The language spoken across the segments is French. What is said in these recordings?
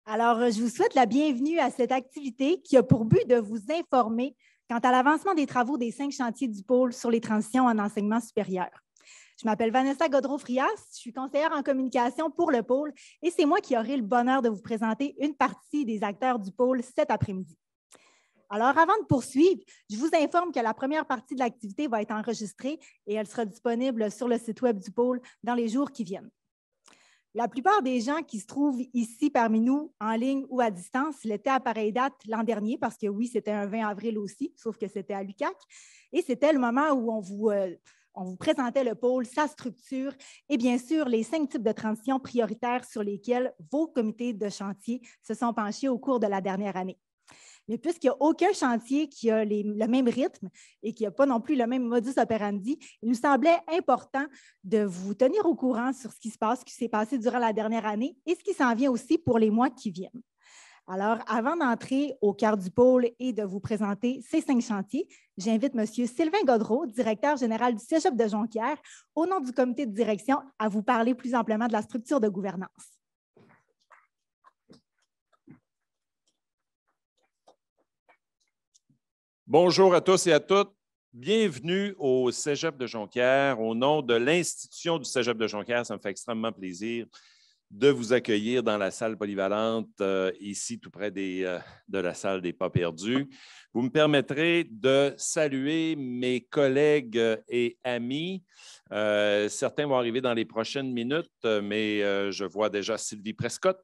Alors, je vous souhaite la bienvenue à cette activité qui a pour but de vous informer quant à l'avancement des travaux des 5 chantiers du pôle sur les transitions en enseignement supérieur. Je m'appelle Vanessa Gaudreau-Frias, je suis conseillère en communication pour le pôle et c'est moi qui aurai le bonheur de vous présenter une partie des acteurs du pôle cet après-midi. Alors, avant de poursuivre, je vous informe que la première partie de l'activité va être enregistrée et elle sera disponible sur le site web du pôle dans les jours qui viennent. La plupart des gens qui se trouvent ici parmi nous, en ligne ou à distance, l'étaient à pareille date l'an dernier, parce que oui, c'était un 20 avril aussi, sauf que c'était à l'UQAC. Et c'était le moment où on vous présentait le pôle, sa structure et bien sûr les 5 types de transitions prioritaires sur lesquels vos comités de chantier se sont penchés au cours de la dernière année. Mais puisqu'il n'y a aucun chantier qui a le même rythme et qui n'a pas non plus le même modus operandi, il nous semblait important de vous tenir au courant sur ce qui se passe, ce qui s'est passé durant la dernière année et ce qui s'en vient aussi pour les mois qui viennent. Alors, avant d'entrer au cœur du pôle et de vous présenter ces 5 chantiers, j'invite M. Sylvain Gaudreau, directeur général du Cégep de Jonquière, au nom du comité de direction, à vous parler plus amplement de la structure de gouvernance. Bonjour à tous et à toutes. Bienvenue au Cégep de Jonquière. Au nom de l'institution du Cégep de Jonquière, ça me fait extrêmement plaisir de vous accueillir dans la salle polyvalente, ici tout près de la salle des Pas perdus. Vous me permettrez de saluer mes collègues et amis. Certains vont arriver dans les prochaines minutes, mais je vois déjà Sylvie Prescott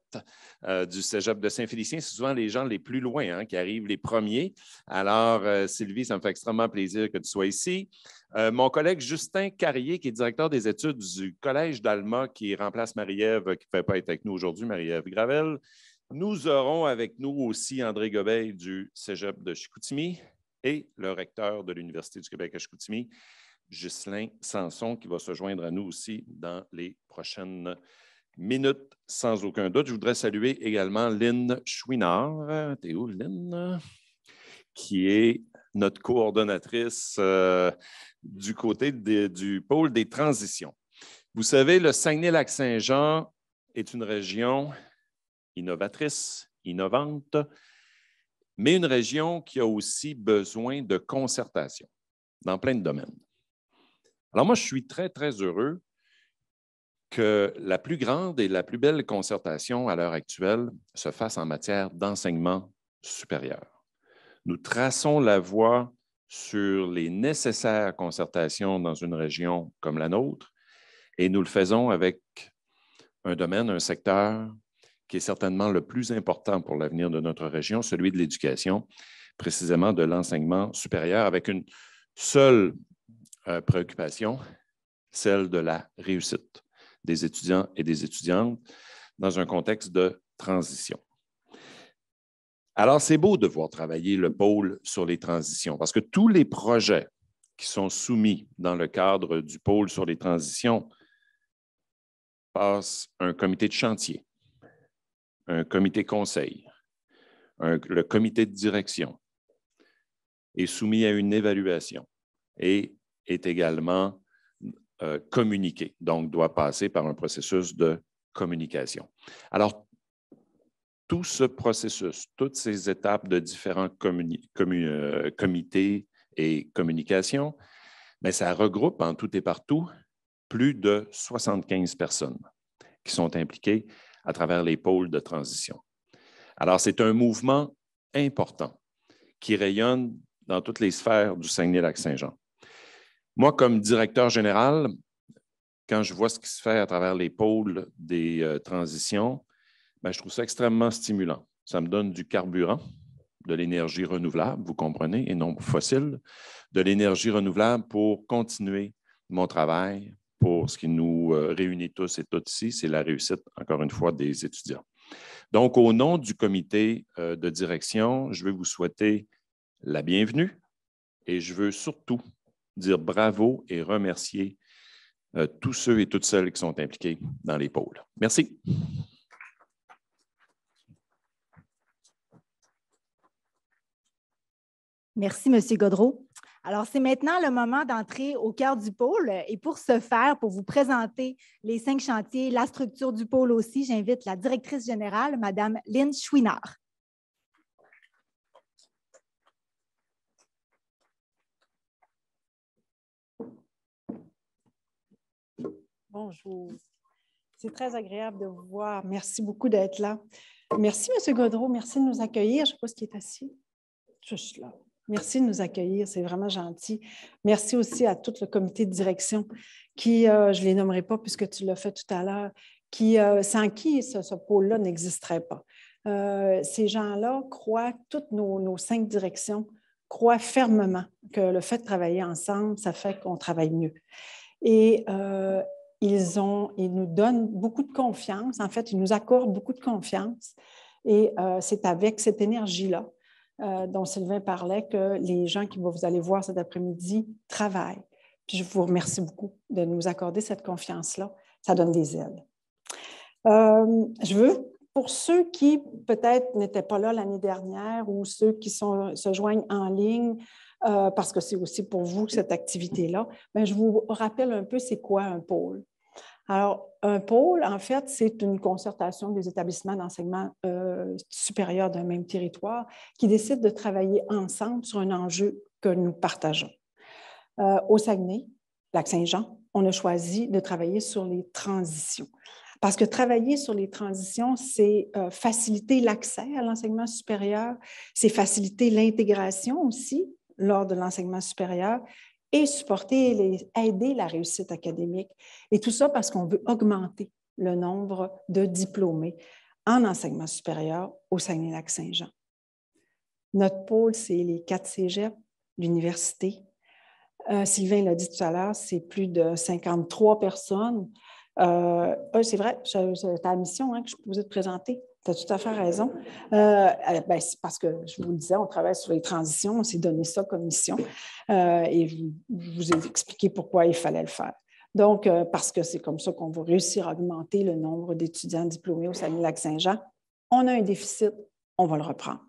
du Cégep de Saint-Félicien. C'est souvent les gens les plus loin qui arrivent les premiers. Alors, Sylvie, ça me fait extrêmement plaisir que tu sois ici. Mon collègue Justin Carrier, qui est directeur des études du Collège d'Alma, qui remplace Marie-Ève, qui ne peut pas être avec nous aujourd'hui, Marie-Ève Gravel. Nous aurons avec nous aussi André Gobeil du Cégep de Chicoutimi et le recteur de l'Université du Québec à Chicoutimi, Ghislain Sanson, qui va se joindre à nous aussi dans les prochaines minutes, sans aucun doute. Je voudrais saluer également Lynn Chouinard. T'es où, Lynn? Qui est notre coordonnatrice du côté du pôle des transitions. Vous savez, le Saguenay-Lac-Saint-Jean est une région innovatrice, innovante, mais une région qui a aussi besoin de concertation dans plein de domaines. Alors moi, je suis très, très heureux que la plus grande et la plus belle concertation à l'heure actuelle se fasse en matière d'enseignement supérieur. Nous traçons la voie sur les nécessaires concertations dans une région comme la nôtre et nous le faisons avec un domaine, un secteur qui est certainement le plus important pour l'avenir de notre région, celui de l'éducation, précisément de l'enseignement supérieur, avec une seule préoccupation, celle de la réussite des étudiants et des étudiantes dans un contexte de transition. Alors, c'est beau de voir travailler le pôle sur les transitions parce que tous les projets qui sont soumis dans le cadre du pôle sur les transitions passent un comité de chantier, un comité conseil, le comité de direction est soumis à une évaluation et est également communiqué, donc doit passer par un processus de communication. Alors, tout ce processus, toutes ces étapes de différents comités et communications, mais ça regroupe en tout et partout plus de 75 personnes qui sont impliquées à travers les pôles de transition. Alors, c'est un mouvement important qui rayonne dans toutes les sphères du Saguenay-Lac-Saint-Jean. Moi, comme directeur général, quand je vois ce qui se fait à travers les pôles des transitions, je trouve ça extrêmement stimulant. Ça me donne du carburant, de l'énergie renouvelable, vous comprenez, et non fossile, de l'énergie renouvelable pour continuer mon travail, pour ce qui nous réunit tous et toutes ici, c'est la réussite, encore une fois, des étudiants. Donc, au nom du comité de direction, je vais vous souhaiter la bienvenue et je veux surtout dire bravo et remercier tous ceux et toutes celles qui sont impliqués dans les pôles. Merci. Merci, M. Gaudreau. Alors, c'est maintenant le moment d'entrer au cœur du pôle. Et pour ce faire, pour vous présenter les 5 chantiers, la structure du pôle aussi, j'invite la directrice générale, Mme Lynn Chouinard. Bonjour. C'est très agréable de vous voir. Merci beaucoup d'être là. Merci, M. Gaudreau. Merci de nous accueillir. Je ne sais pas ce qui est assis. Juste là. Merci de nous accueillir. C'est vraiment gentil. Merci aussi à tout le comité de direction qui, je ne les nommerai pas puisque tu l'as fait tout à l'heure, sans qui ce pôle-là n'existerait pas. Ces gens-là croient, toutes nos 5 directions, croient fermement que le fait de travailler ensemble, ça fait qu'on travaille mieux. Et ils nous donnent beaucoup de confiance. En fait, ils nous accordent beaucoup de confiance. Et c'est avec cette énergie-là dont Sylvain parlait que les gens que vous allez voir cet après-midi travaillent. Puis je vous remercie beaucoup de nous accorder cette confiance-là. Ça donne des ailes. Je veux, pour ceux qui peut-être n'étaient pas là l'année dernière ou ceux qui se joignent en ligne, parce que c'est aussi pour vous cette activité-là, bien, je vous rappelle un peu c'est quoi un pôle. Alors, un pôle, en fait, c'est une concertation des établissements d'enseignement supérieur d'un même territoire qui décident de travailler ensemble sur un enjeu que nous partageons. Au Saguenay, Lac-Saint-Jean, on a choisi de travailler sur les transitions. Parce que travailler sur les transitions, c'est faciliter l'accès à l'enseignement supérieur, c'est faciliter l'intégration aussi lors de l'enseignement supérieur et aider la réussite académique. Et tout ça parce qu'on veut augmenter le nombre de diplômés en enseignement supérieur au Saguenay-Lac-Saint-Jean. Notre pôle, c'est les 4 cégeps, l'université. Sylvain l'a dit tout à l'heure, c'est plus de 53 personnes. C'est vrai, c'est ta mission que je posais te présenter. Tu as tout à fait raison. C'est parce que, je vous le disais, on travaille sur les transitions, on s'est donné ça comme mission et je vous ai expliqué pourquoi il fallait le faire. Donc, parce que c'est comme ça qu'on va réussir à augmenter le nombre d'étudiants diplômés au Saguenay-Lac-Saint-Jean. On a un déficit, on va le reprendre.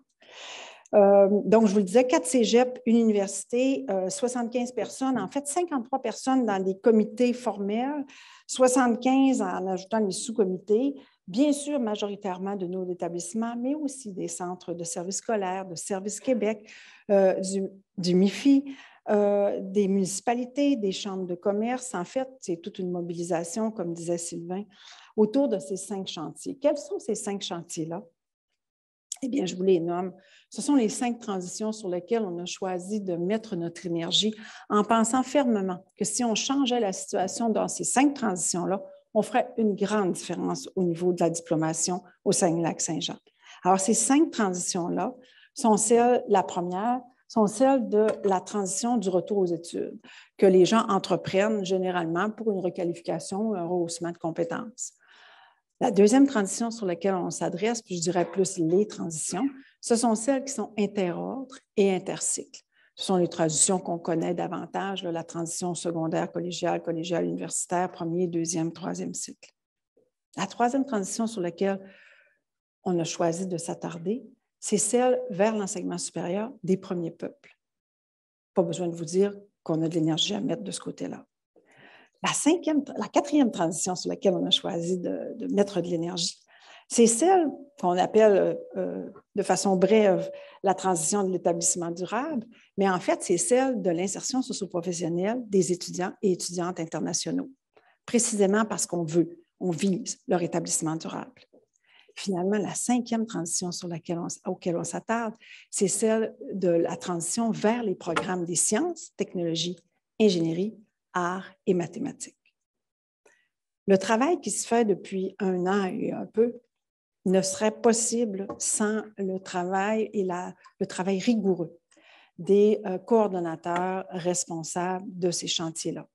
Donc, je vous le disais, 4 cégeps, une université, 75 personnes, en fait 53 personnes dans des comités formels, 75 en ajoutant les sous-comités, bien sûr majoritairement de nos établissements, mais aussi des centres de services scolaires, de Service Québec, du MIFI, des municipalités, des chambres de commerce. En fait, c'est toute une mobilisation, comme disait Sylvain, autour de ces 5 chantiers. Quels sont ces 5 chantiers-là? Eh bien, je vous les nomme. Ce sont les 5 transitions sur lesquelles on a choisi de mettre notre énergie en pensant fermement que si on changeait la situation dans ces 5 transitions-là, on ferait une grande différence au niveau de la diplomation au Saguenay-Lac-Saint-Jean. Alors, ces 5 transitions-là sont la première, sont celles de la transition du retour aux études, que les gens entreprennent généralement pour une requalification ou un rehaussement de compétences. La deuxième transition sur laquelle on s'adresse, puis je dirais plus les transitions, ce sont celles qui sont interordres et intercycles. Ce sont les transitions qu'on connaît davantage, la transition secondaire, collégiale, universitaire, premier, deuxième, troisième cycle. La troisième transition sur laquelle on a choisi de s'attarder, c'est celle vers l'enseignement supérieur des premiers peuples. Pas besoin de vous dire qu'on a de l'énergie à mettre de ce côté-là. La quatrième transition sur laquelle on a choisi de mettre de l'énergie, c'est celle qu'on appelle de façon brève la transition de l'établissement durable, mais en fait, c'est celle de l'insertion socio-professionnelle des étudiants et étudiantes internationaux, précisément parce on vise leur établissement durable. Finalement, la 5e transition auquel on s'attarde, c'est celle de la transition vers les programmes des sciences, technologies, ingénierie, arts et mathématiques. Le travail qui se fait depuis 1 an et un peu ne serait possible sans le travail et le travail rigoureux des coordonnateurs responsables de ces chantiers-là.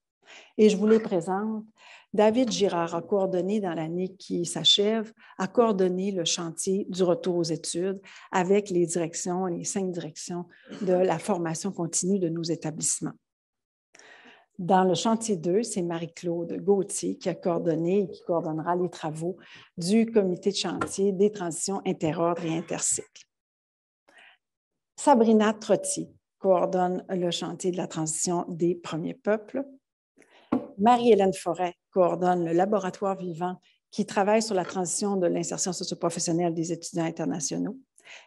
Et je vous les présente. David Girard a coordonné dans l'année qui s'achève, a coordonné le chantier du retour aux études avec les 5 directions de la formation continue de nos établissements. Dans le chantier 2, c'est Marie-Claude Gauthier qui a coordonné et qui coordonnera les travaux du comité de chantier des transitions interordres et intercycles. Sabrina Trottier coordonne le chantier de la transition des premiers peuples. Marie-Hélène Forêt coordonne le laboratoire vivant qui travaille sur la transition de l'insertion socio-professionnelle des étudiants internationaux.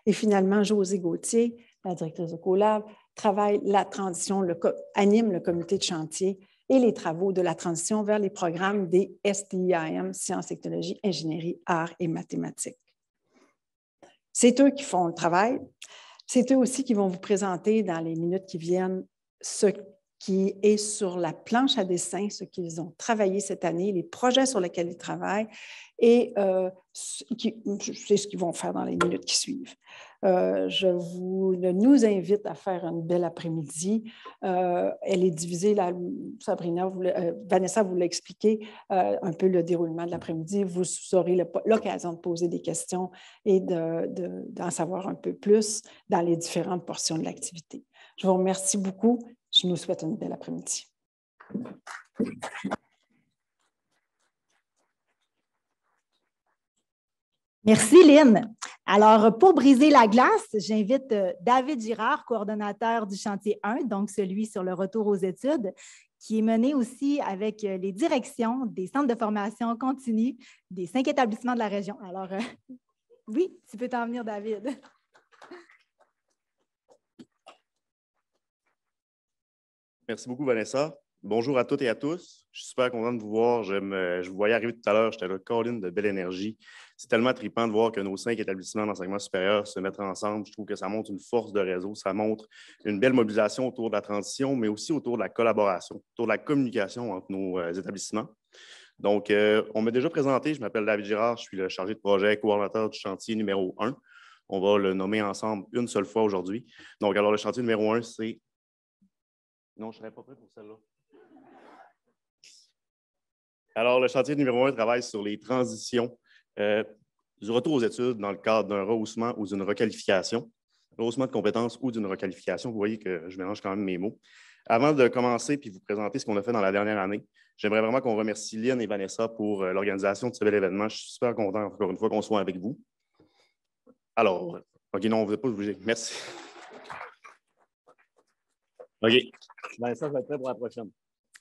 Et finalement, Josée Gauthier, la directrice de CoLab, travaille la transition, anime le comité de chantier et les travaux de la transition vers les programmes des STIAM, sciences, technologies, ingénierie, arts et mathématiques. C'est eux qui font le travail. C'est eux aussi qui vont vous présenter dans les minutes qui viennent ce qui est sur la planche à dessin, ce qu'ils ont travaillé cette année, les projets sur lesquels ils travaillent et c'est ce qu'ils vont faire dans les minutes qui suivent. Je nous invite à faire une belle après-midi. Elle est divisée, là, Vanessa vous l'a expliqué, un peu le déroulement de l'après-midi. Vous aurez l'occasion de poser des questions et d'en savoir un peu plus dans les différentes portions de l'activité. Je vous remercie beaucoup. Je nous souhaite une belle après-midi. Merci, Lynn. Alors, pour briser la glace, j'invite David Girard, coordonnateur du chantier 1, donc celui sur le retour aux études, qui est mené aussi avec les directions des centres de formation continue des 5 établissements de la région. Alors, oui, tu peux t'en venir, David. Merci beaucoup, Vanessa. Bonjour à toutes et à tous. Je suis super content de vous voir. Je vous voyais arriver tout à l'heure. J'étais là, Colin de Belle Énergie. C'est tellement trippant de voir que nos 5 établissements d'enseignement supérieur se mettent ensemble. Je trouve que ça montre une force de réseau. Ça montre une belle mobilisation autour de la transition, mais aussi autour de la collaboration, autour de la communication entre nos établissements. Donc, on m'a déjà présenté. Je m'appelle David Girard. Je suis le chargé de projet, coordonnateur du chantier numéro 1. On va le nommer ensemble une seule fois aujourd'hui. Donc, alors, le chantier numéro 1, c'est... Non, je ne serais pas prêt pour celle-là. Alors, le chantier numéro 1 travaille sur les transitions du retour aux études dans le cadre d'un rehaussement ou d'une requalification, rehaussement de compétences ou d'une requalification. Vous voyez que je mélange quand même mes mots. Avant de commencer et vous présenter ce qu'on a fait dans la dernière année, j'aimerais vraiment qu'on remercie Lynn et Vanessa pour l'organisation de ce bel événement. Je suis super content, encore une fois, qu'on soit avec vous. Alors, OK, non, on ne veut pas bouger. Merci. OK. Vanessa, ça va être prêt pour la prochaine.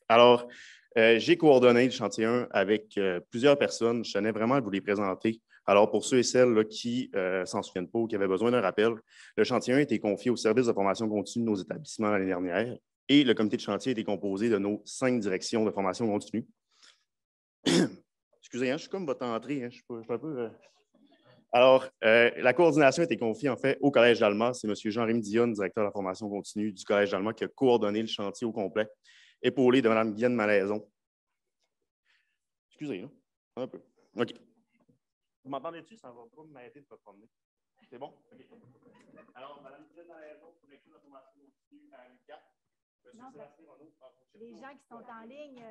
Alors, j'ai coordonné le chantier 1 avec plusieurs personnes. Je tenais vraiment à vous les présenter. Alors, pour ceux et celles là, qui ne s'en souviennent pas ou qui avaient besoin d'un rappel, le chantier 1 a été confié au service de formation continue de nos établissements l'année dernière et le comité de chantier a été composé de nos 5 directions de formation continue. Excusez, hein, je suis comme votre entrée. Hein, je suis un peu... Alors, la coordination a été confiée en fait au Collège d'Alma. C'est M. Jean-Rémy Dionne, directeur de la formation continue du Collège d'Alma, qui a coordonné le chantier au complet, épaulé de Mme Guylaine Malaison. Excusez, là, un peu. OK. Vous m'entendez-tu? Ça va pas m'aider de me promener. C'est bon? OK. Alors, Mme Guylaine Malaison, directrice de la formation continue à l'UQAC. Non, les gens qui sont en ligne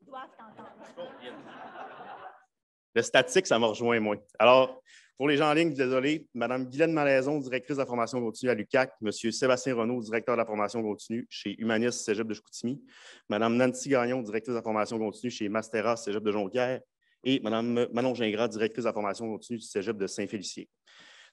doivent t'entendre. Le statique, ça m'a rejoint moins. Alors, pour les gens en ligne, désolé, Mme Guylaine Malaison, directrice de la formation continue à l'UQAC, M. Sébastien Renaud, directeur de la formation continue chez Humanis Cégep de Chicoutimi, Mme Nancy Gagnon, directrice de la formation continue chez Mastera Cégep de Jonquière et Mme Manon Gingras, directrice de la formation continue du Cégep de Saint-Félicien.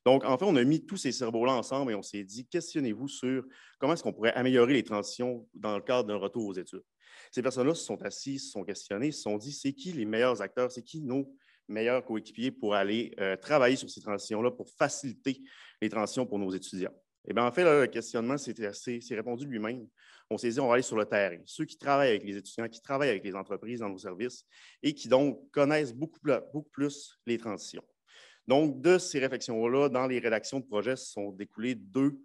Donc, en fait, on a mis tous ces cerveaux-là ensemble et on s'est dit, questionnez-vous sur comment est-ce qu'on pourrait améliorer les transitions dans le cadre d'un retour aux études. Ces personnes-là se sont assises, se sont questionnées, se sont dit, c'est qui les meilleurs acteurs, c'est qui nos meilleurs coéquipiers pour aller travailler sur ces transitions-là, pour faciliter les transitions pour nos étudiants. Et bien, en fait, là, le questionnement s'est répondu lui-même. On s'est dit, on va aller sur le terrain. Ceux qui travaillent avec les étudiants, qui travaillent avec les entreprises dans nos services et qui donc connaissent beaucoup plus les transitions. Donc, de ces réflexions-là, dans les rédactions de projets, sont découlés 2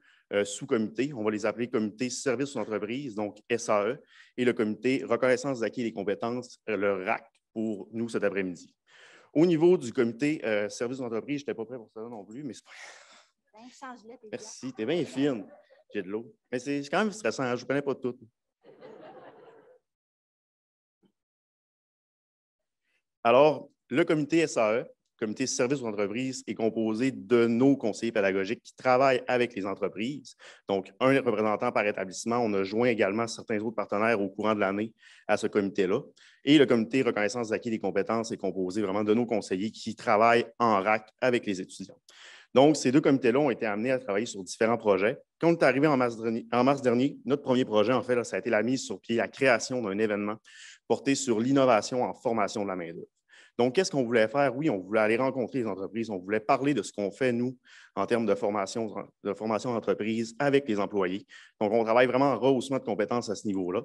sous-comités. On va les appeler comité service aux entreprises, donc SAE, et le comité reconnaissance d'acquis et des compétences, le RAC, pour nous cet après-midi. Au niveau du comité service aux entreprises, je n'étais pas prêt pour ça non plus, mais c'est pas... Merci, tu es bien fine. J'ai de l'eau. Mais c'est quand même stressant, je ne connais pas tout. Alors, le comité SAE, comité service aux entreprises, est composé de nos conseillers pédagogiques qui travaillent avec les entreprises. Donc, un représentant par établissement. On a joint également certains autres partenaires au courant de l'année à ce comité-là. Et le comité reconnaissance d'acquis des compétences est composé vraiment de nos conseillers qui travaillent en RAC avec les étudiants. Donc, ces 2 comités-là ont été amenés à travailler sur différents projets. Quand on est arrivé en mars dernier, notre premier projet, en fait, là, ça a été la mise sur pied, la création d'un événement porté sur l'innovation en formation de la main-d'œuvre. Donc, qu'est-ce qu'on voulait faire? Oui, on voulait aller rencontrer les entreprises, on voulait parler de ce qu'on fait, nous, en termes de formation d'entreprise avec les employés. Donc, on travaille vraiment en rehaussement de compétences à ce niveau-là.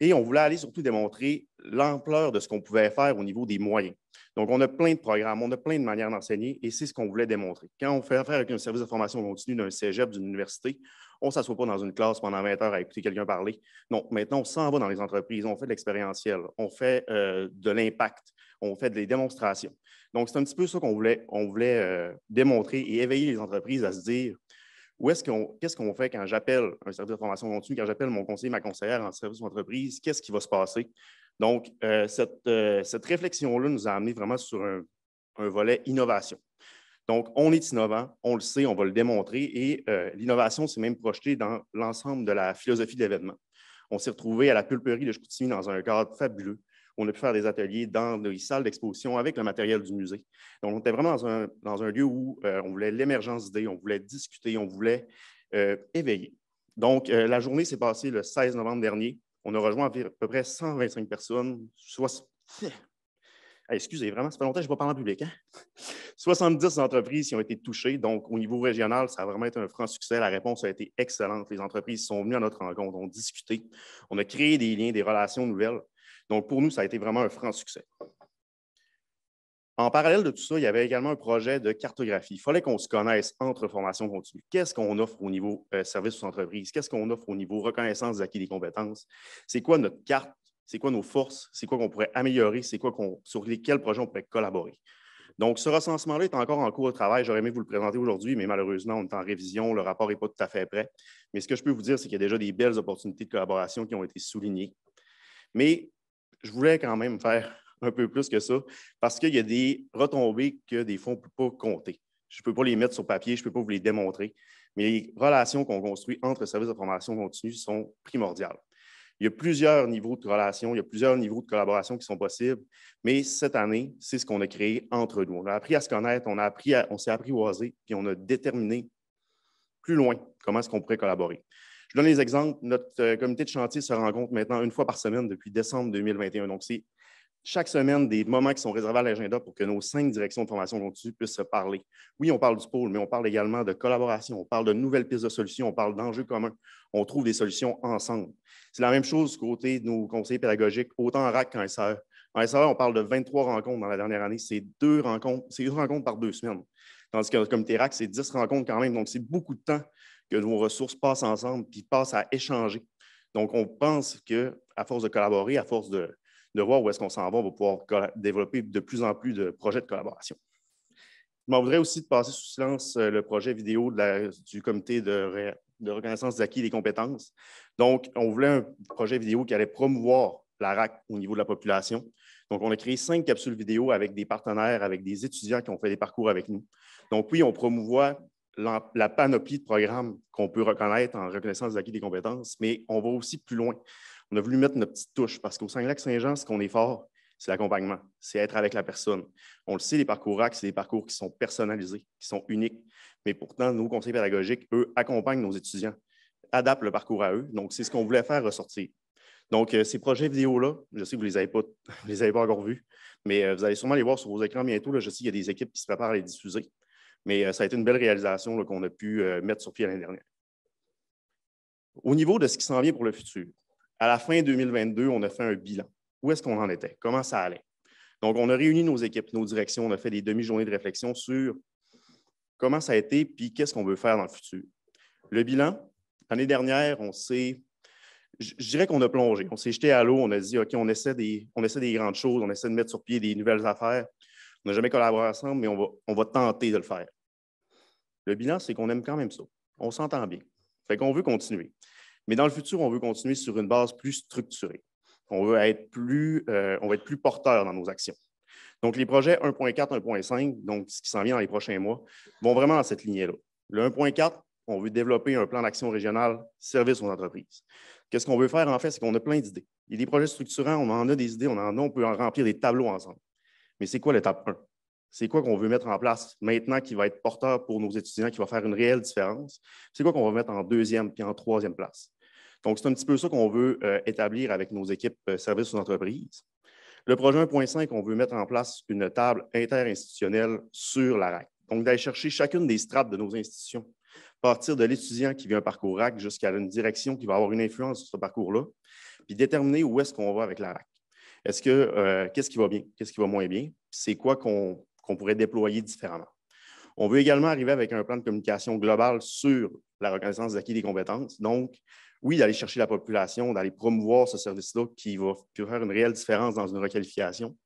Et on voulait aller surtout démontrer l'ampleur de ce qu'on pouvait faire au niveau des moyens. Donc, on a plein de programmes, on a plein de manières d'enseigner et c'est ce qu'on voulait démontrer. Quand on fait affaire avec un service de formation continue d'un cégep, d'une université, on ne s'assoit pas dans une classe pendant 20 heures à écouter quelqu'un parler. Non, maintenant, on s'en va dans les entreprises, on fait de l'expérientiel, on fait de l'impact, on fait des démonstrations. Donc, c'est un petit peu ça qu'on voulait, démontrer et éveiller les entreprises à se dire qu'est-ce qu'on fait quand j'appelle un service de formation continue, quand j'appelle mon conseiller, ma conseillère en service d'entreprise, qu'est-ce qui va se passer? Donc, cette réflexion-là nous a amené vraiment sur un volet innovation. Donc, on est innovant, on le sait, on va le démontrer et l'innovation s'est même projetée dans l'ensemble de la philosophie de l'événement. On s'est retrouvé à la pulperie de Chicoutimi dans un cadre fabuleux. On a pu faire des ateliers dans des salles d'exposition avec le matériel du musée. Donc, on était vraiment dans un lieu où on voulait l'émergence d'idées, on voulait discuter, on voulait éveiller. Donc, la journée s'est passée le 16 novembre dernier. On a rejoint à peu près 125 personnes, excusez, vraiment, ça fait longtemps que je ne vais pas parler en public. 70 entreprises qui ont été touchées. Donc, au niveau régional, ça a vraiment été un franc succès. La réponse a été excellente. Les entreprises sont venues à notre rencontre, ont discuté. On a créé des liens, des relations nouvelles. Donc, pour nous, ça a été vraiment un franc succès. En parallèle de tout ça, il y avait également un projet de cartographie. Il fallait qu'on se connaisse entre formation continue. Qu'est-ce qu'on offre au niveau service aux entreprises? Qu'est-ce qu'on offre au niveau reconnaissance des acquis des compétences? C'est quoi notre carte? C'est quoi nos forces? C'est quoi qu'on pourrait améliorer? C'est quoi sur quels projets on pourrait collaborer? Donc, ce recensement-là est encore en cours de travail. J'aurais aimé vous le présenter aujourd'hui, mais malheureusement, on est en révision. Le rapport n'est pas tout à fait prêt. Mais ce que je peux vous dire, c'est qu'il y a déjà des belles opportunités de collaboration qui ont été soulignées. Mais je voulais quand même faire un peu plus que ça, parce qu'il y a des retombées que des fois, on ne peut pas compter. Je ne peux pas les mettre sur papier, je ne peux pas vous les démontrer, mais les relations qu'on construit entre services de formation continue sont primordiales. Il y a plusieurs niveaux de relations, il y a plusieurs niveaux de collaboration qui sont possibles, mais cette année, c'est ce qu'on a créé entre nous. On a appris à se connaître, on s'est apprivoisé, puis on a déterminé plus loin comment est-ce qu'on pourrait collaborer. Je donne les exemples. Notre comité de chantier se rencontre maintenant 1 fois par semaine depuis décembre 2021. Donc, c'est chaque semaine des moments qui sont réservés à l'agenda pour que nos 5 directions de formation continue puissent se parler. Oui, on parle du pôle, mais on parle également de collaboration, on parle de nouvelles pistes de solutions, on parle d'enjeux communs, on trouve des solutions ensemble. C'est la même chose du côté de nos conseillers pédagogiques, autant en RAC qu'en SAE. En SAE, on parle de 23 rencontres dans la dernière année. C'est 2 rencontres par 2 semaines. Tandis que le comité RAC, c'est 10 rencontres quand même. Donc, c'est beaucoup de temps que nos ressources passent ensemble et passent à échanger. Donc, on pense qu'à force de collaborer, à force de voir où est-ce qu'on s'en va, on va pouvoir développer de plus en plus de projets de collaboration. Je m'en voudrais aussi de passer sous silence le projet vidéo du comité de reconnaissance des acquis et des compétences. Donc, on voulait un projet vidéo qui allait promouvoir la RAC au niveau de la population. Donc, on a créé 5 capsules vidéo avec des partenaires, avec des étudiants qui ont fait des parcours avec nous. Donc, oui, on promouvoit la panoplie de programmes qu'on peut reconnaître en reconnaissance des acquis et des compétences, mais on va aussi plus loin. On a voulu mettre notre petite touche parce qu'au Saint-Lac-Saint-Jean, ce qu'on est fort, c'est l'accompagnement, c'est être avec la personne. On le sait, les parcours RAC, c'est des parcours qui sont personnalisés, qui sont uniques, mais pourtant, nos conseillers pédagogiques, eux, accompagnent nos étudiants, adaptent le parcours à eux. Donc, c'est ce qu'on voulait faire ressortir. Donc, ces projets vidéo-là, je sais que vous ne les avez pas encore vus, mais vous allez sûrement les voir sur vos écrans bientôt. Là, je sais qu'il y a des équipes qui se préparent à les diffuser, mais ça a été une belle réalisation qu'on a pu mettre sur pied l'année dernière. Au niveau de ce qui s'en vient pour le futur, à la fin 2022, on a fait un bilan. Où est-ce qu'on en était? Comment ça allait? Donc, on a réuni nos équipes, nos directions, on a fait des demi-journées de réflexion sur comment ça a été puis qu'est-ce qu'on veut faire dans le futur. Le bilan, l'année dernière, je dirais qu'on a plongé. On s'est jeté à l'eau, on a dit, OK, on essaie des grandes choses, on essaie de mettre sur pied des nouvelles affaires. On n'a jamais collaboré ensemble, mais on va tenter de le faire. Le bilan, c'est qu'on aime quand même ça. On s'entend bien. Fait qu'on veut continuer. Mais dans le futur, on veut continuer sur une base plus structurée. On va être plus porteur dans nos actions. Donc, les projets 1.4, 1.5, donc ce qui s'en vient dans les prochains mois, vont vraiment dans cette lignée-là. Le 1.4, on veut développer un plan d'action régional service aux entreprises. Qu'est-ce qu'on veut faire, en fait, c'est qu'on a plein d'idées. Il y a des projets structurants, on en a des idées, on peut en remplir des tableaux ensemble. Mais c'est quoi l'étape 1? C'est quoi qu'on veut mettre en place maintenant qui va être porteur pour nos étudiants, qui va faire une réelle différence? C'est quoi qu'on va mettre en deuxième puis en troisième place? Donc, c'est un petit peu ça qu'on veut établir avec nos équipes services aux entreprises. Le projet 1.5, on veut mettre en place une table interinstitutionnelle sur la RAC. Donc, d'aller chercher chacune des strates de nos institutions, partir de l'étudiant qui vit un parcours RAC jusqu'à une direction qui va avoir une influence sur ce parcours-là, puis déterminer où est-ce qu'on va avec la RAC. Est-ce que, qu'est-ce qui va bien, qu'est-ce qui va moins bien, c'est quoi qu'on pourrait déployer différemment. On veut également arriver avec un plan de communication global sur la reconnaissance des acquis des compétences. Donc, oui, d'aller chercher la population, d'aller promouvoir ce service-là qui va faire une réelle différence dans une requalification,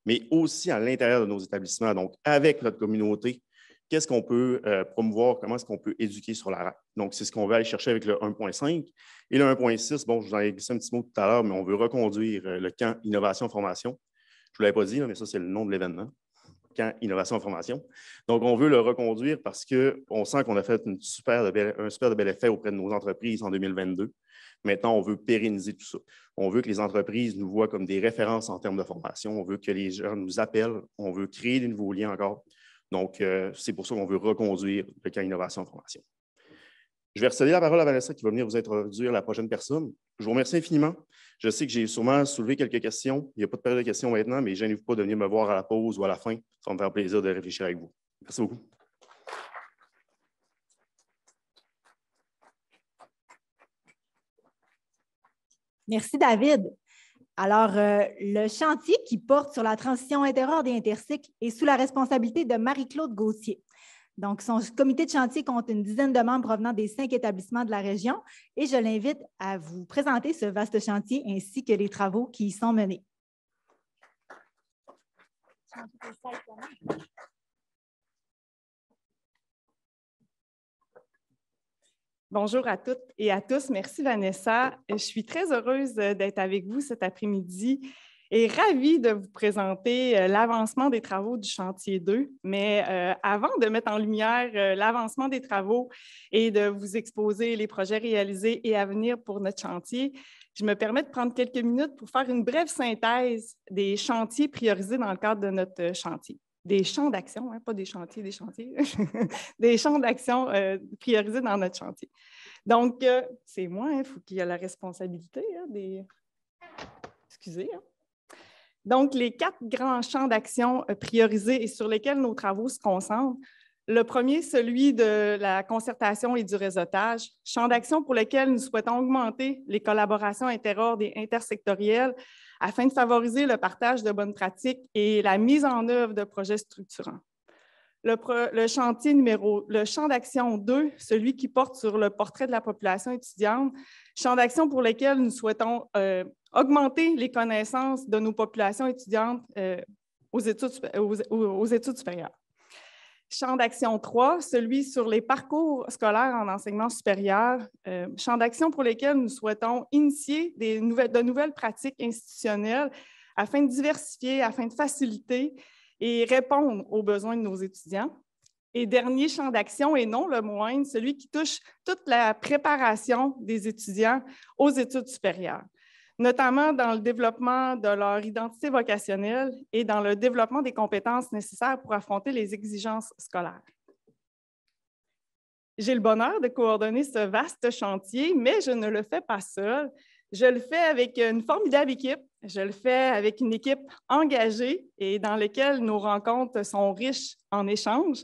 mais aussi à l'intérieur de nos établissements, donc avec notre communauté, qu'est-ce qu'on peut promouvoir, comment est-ce qu'on peut éduquer sur la RAC. Donc, c'est ce qu'on veut aller chercher avec le 1.5. Et le 1.6, bon, je vous en ai glissé un petit mot tout à l'heure, mais on veut reconduire le camp Innovation-Formation. Je ne vous l'avais pas dit, mais ça, c'est le nom de l'événement. Camp Innovation-Formation. Donc, on veut le reconduire parce qu'on sent qu'on a fait un super de bel effet auprès de nos entreprises en 2022. Maintenant, on veut pérenniser tout ça. On veut que les entreprises nous voient comme des références en termes de formation. On veut que les gens nous appellent. On veut créer de nouveaux liens encore. Donc, c'est pour ça qu'on veut reconduire le camp Innovation-Formation. Je vais recéder la parole à Vanessa qui va venir vous introduire la prochaine personne. Je vous remercie infiniment. Je sais que j'ai sûrement soulevé quelques questions. Il n'y a pas de période de questions maintenant, mais gênez-vous pas de venir me voir à la pause ou à la fin. Ça va me faire plaisir de réfléchir avec vous. Merci beaucoup. Merci, David. Alors, le chantier qui porte sur la transition intérieure des intercycles est sous la responsabilité de Marie-Claude Gauthier. Donc, son comité de chantier compte une dizaine de membres provenant des 5 établissements de la région et je l'invite à vous présenter ce vaste chantier ainsi que les travaux qui y sont menés. Bonjour à toutes et à tous. Merci Vanessa. Je suis très heureuse d'être avec vous cet après-midi et ravie de vous présenter l'avancement des travaux du chantier 2. Mais avant de mettre en lumière l'avancement des travaux et de vous exposer les projets réalisés et à venir pour notre chantier, je me permets de prendre quelques minutes pour faire une brève synthèse des chantiers priorisés dans le cadre de notre chantier. Des champs d'action, hein, pas des chantiers, des chantiers, des champs d'action priorisés dans notre chantier. Donc, c'est moi, il faut qu'il y ait la responsabilité des... Excusez. Hein. Donc, les 4 grands champs d'action priorisés et sur lesquels nos travaux se concentrent. Le premier, celui de la concertation et du réseautage, champ d'action pour lequel nous souhaitons augmenter les collaborations interordres et intersectorielles afin de favoriser le partage de bonnes pratiques et la mise en œuvre de projets structurants. Le champ d'action 2, celui qui porte sur le portrait de la population étudiante, champ d'action pour lequel nous souhaitons augmenter les connaissances de nos populations étudiantes aux études supérieures. Champ d'action 3, celui sur les parcours scolaires en enseignement supérieur, champ d'action pour lesquels nous souhaitons initier de nouvelles pratiques institutionnelles afin de diversifier, afin de faciliter et répondre aux besoins de nos étudiants. Et dernier champ d'action, et non le moindre, celui qui touche toute la préparation des étudiants aux études supérieures, notamment dans le développement de leur identité vocationnelle et dans le développement des compétences nécessaires pour affronter les exigences scolaires. J'ai le bonheur de coordonner ce vaste chantier, mais je ne le fais pas seule. Je le fais avec une formidable équipe. Je le fais avec une équipe engagée et dans laquelle nos rencontres sont riches en échanges.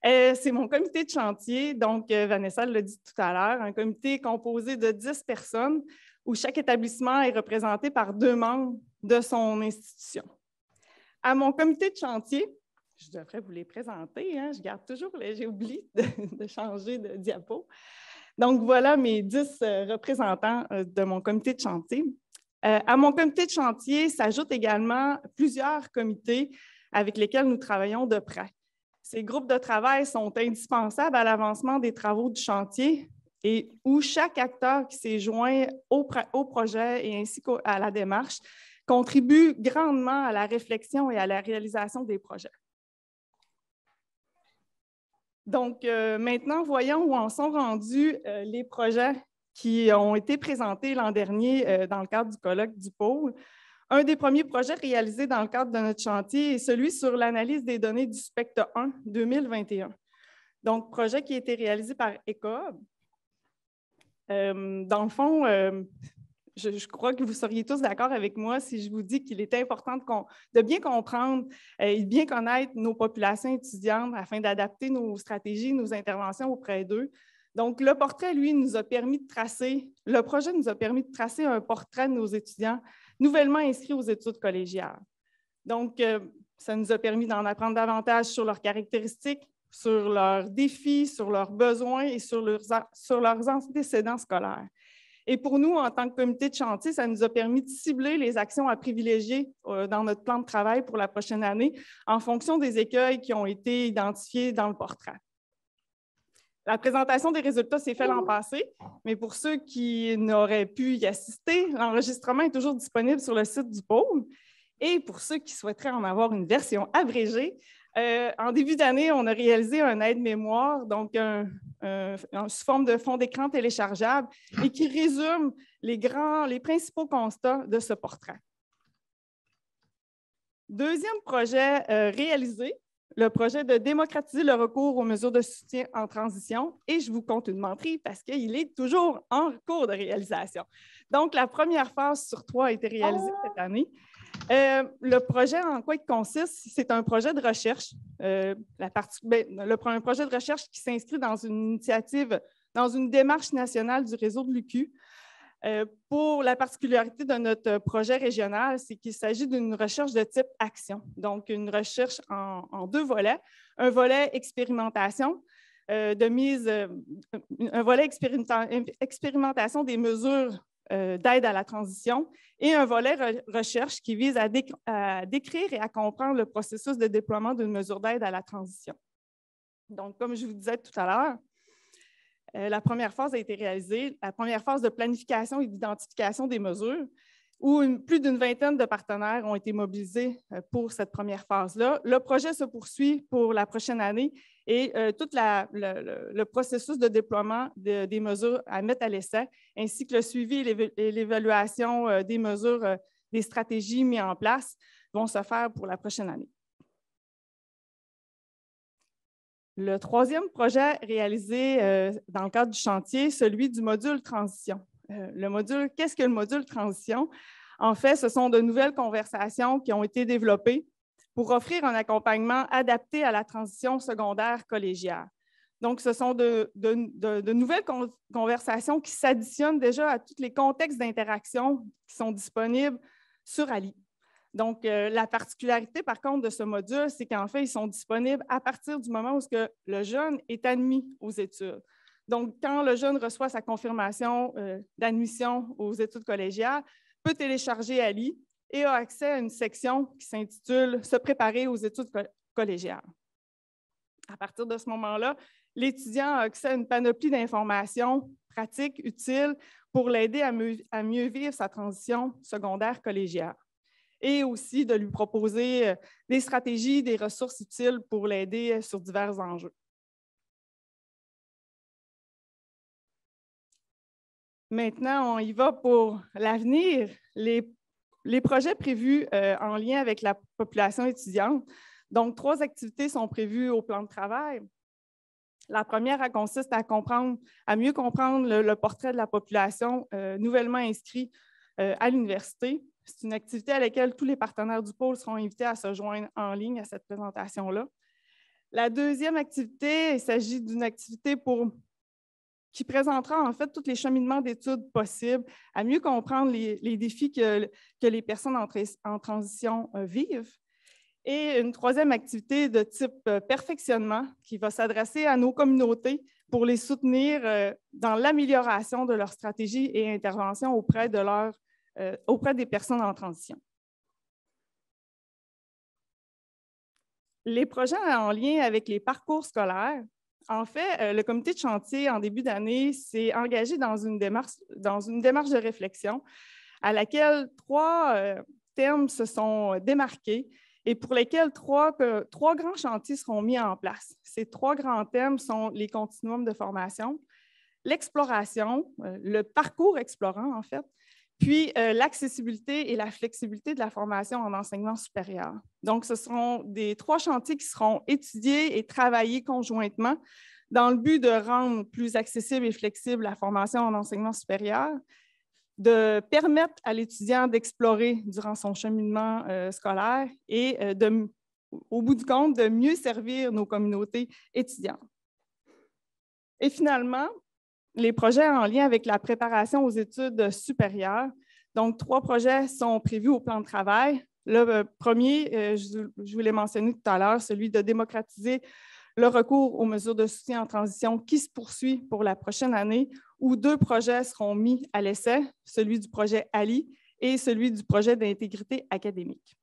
C'est mon comité de chantier, donc Vanessa l'a dit tout à l'heure, un comité composé de 10 personnes où chaque établissement est représenté par 2 membres de son institution. À mon comité de chantier, je devrais vous les présenter, hein, je garde toujours, j'ai oublié de changer de diapo. Donc, voilà mes 10 représentants de mon comité de chantier. À mon comité de chantier s'ajoutent également plusieurs comités avec lesquels nous travaillons de près. Ces groupes de travail sont indispensables à l'avancement des travaux du chantier et où chaque acteur qui s'est joint au projet et ainsi qu'à la démarche contribue grandement à la réflexion et à la réalisation des projets. Donc, maintenant, voyons où en sont rendus les projets qui ont été présentés l'an dernier dans le cadre du colloque du pôle. Un des premiers projets réalisés dans le cadre de notre chantier est celui sur l'analyse des données du Spectre 1 2021. Donc, projet qui a été réalisé par ECOB. Dans le fond, je crois que vous seriez tous d'accord avec moi si je vous dis qu'il est important de bien comprendre et de bien connaître nos populations étudiantes afin d'adapter nos stratégies, nos interventions auprès d'eux. Donc, le portrait, lui, le projet nous a permis de tracer un portrait de nos étudiants nouvellement inscrits aux études collégiales. Donc, ça nous a permis d'en apprendre davantage sur leurs caractéristiques, sur leurs défis, sur leurs besoins et sur leurs antécédents scolaires. Et pour nous, en tant que comité de chantier, ça nous a permis de cibler les actions à privilégier dans notre plan de travail pour la prochaine année en fonction des écueils qui ont été identifiés dans le portrait. La présentation des résultats s'est faite l'an passé, mais pour ceux qui n'auraient pu y assister, l'enregistrement est toujours disponible sur le site du pôle. Et pour ceux qui souhaiteraient en avoir une version abrégée, en début d'année, on a réalisé un aide-mémoire, donc sous forme de fond d'écran téléchargeable et qui résume les principaux constats de ce portrait. Deuxième projet réalisé, le projet de démocratiser le recours aux mesures de soutien en transition. Et je vous compte une menterie parce qu'il est toujours en cours de réalisation. Donc, la première phase sur 3 a été réalisée cette année. Le projet, en quoi il consiste? C'est un projet de recherche. Un projet de recherche qui s'inscrit dans une initiative, dans une démarche nationale du réseau de l'UQ. Pour la particularité de notre projet régional, c'est qu'il s'agit d'une recherche de type action. Donc, une recherche en 2 volets. Un volet expérimentation, un volet expérimentation des mesures d'aide à la transition et un volet recherche qui vise à décrire et à comprendre le processus de déploiement d'une mesure d'aide à la transition. Donc, comme je vous disais tout à l'heure, la première phase a été réalisée, la première phase de planification et d'identification des mesures, où plus d'une vingtaine de partenaires ont été mobilisés pour cette première phase-là. Le projet se poursuit pour la prochaine année et tout le processus de déploiement des mesures à mettre à l'essai, ainsi que le suivi et l'évaluation des mesures, des stratégies mises en place, vont se faire pour la prochaine année. Le troisième projet réalisé dans le cadre du chantier, celui du module transition. Qu'est-ce que le module transition? En fait, ce sont de nouvelles conversations qui ont été développées pour offrir un accompagnement adapté à la transition secondaire collégiale. Donc, ce sont de nouvelles conversations qui s'additionnent déjà à tous les contextes d'interaction qui sont disponibles sur ALI. Donc, la particularité, par contre, de ce module, c'est qu'en fait, ils sont disponibles à partir du moment où le jeune est admis aux études. Donc, quand le jeune reçoit sa confirmation d'admission aux études collégiales, peut télécharger ALI et a accès à une section qui s'intitule « Se préparer aux études collégiales ». À partir de ce moment-là, l'étudiant a accès à une panoplie d'informations pratiques, utiles, pour l'aider à mieux vivre sa transition secondaire collégiale. Et aussi de lui proposer des stratégies, des ressources utiles pour l'aider sur divers enjeux. Maintenant, on y va pour l'avenir. Les projets prévus en lien avec la population étudiante. Donc, 3 activités sont prévues au plan de travail. La première, elle consiste à mieux comprendre le portrait de la population nouvellement inscrit à l'université. C'est une activité à laquelle tous les partenaires du pôle seront invités à se joindre en ligne à cette présentation-là. La deuxième activité, il s'agit d'une activité qui présentera en fait tous les cheminements d'études possibles, à mieux comprendre les défis que les personnes en transition vivent. Et une troisième activité de type perfectionnement qui va s'adresser à nos communautés pour les soutenir dans l'amélioration de leur stratégie et intervention auprès des personnes en transition. Les projets en lien avec les parcours scolaires. En fait, le comité de chantier, en début d'année, s'est engagé dans une démarche de réflexion à laquelle 3 thèmes se sont démarqués et pour lesquels 3 grands chantiers seront mis en place. Ces 3 grands thèmes sont les continuums de formation, l'exploration, le parcours explorant en fait, puis l'accessibilité et la flexibilité de la formation en enseignement supérieur. Donc, ce seront des 3 chantiers qui seront étudiés et travaillés conjointement dans le but de rendre plus accessible et flexible la formation en enseignement supérieur, de permettre à l'étudiant d'explorer durant son cheminement scolaire et, au bout du compte, de mieux servir nos communautés étudiantes. Et finalement, les projets en lien avec la préparation aux études supérieures. Donc, 3 projets sont prévus au plan de travail. Le premier, je vous l'ai mentionné tout à l'heure, celui de démocratiser le recours aux mesures de soutien en transition qui se poursuit pour la prochaine année, où 2 projets seront mis à l'essai, celui du projet ALI et celui du projet d'intégrité académique.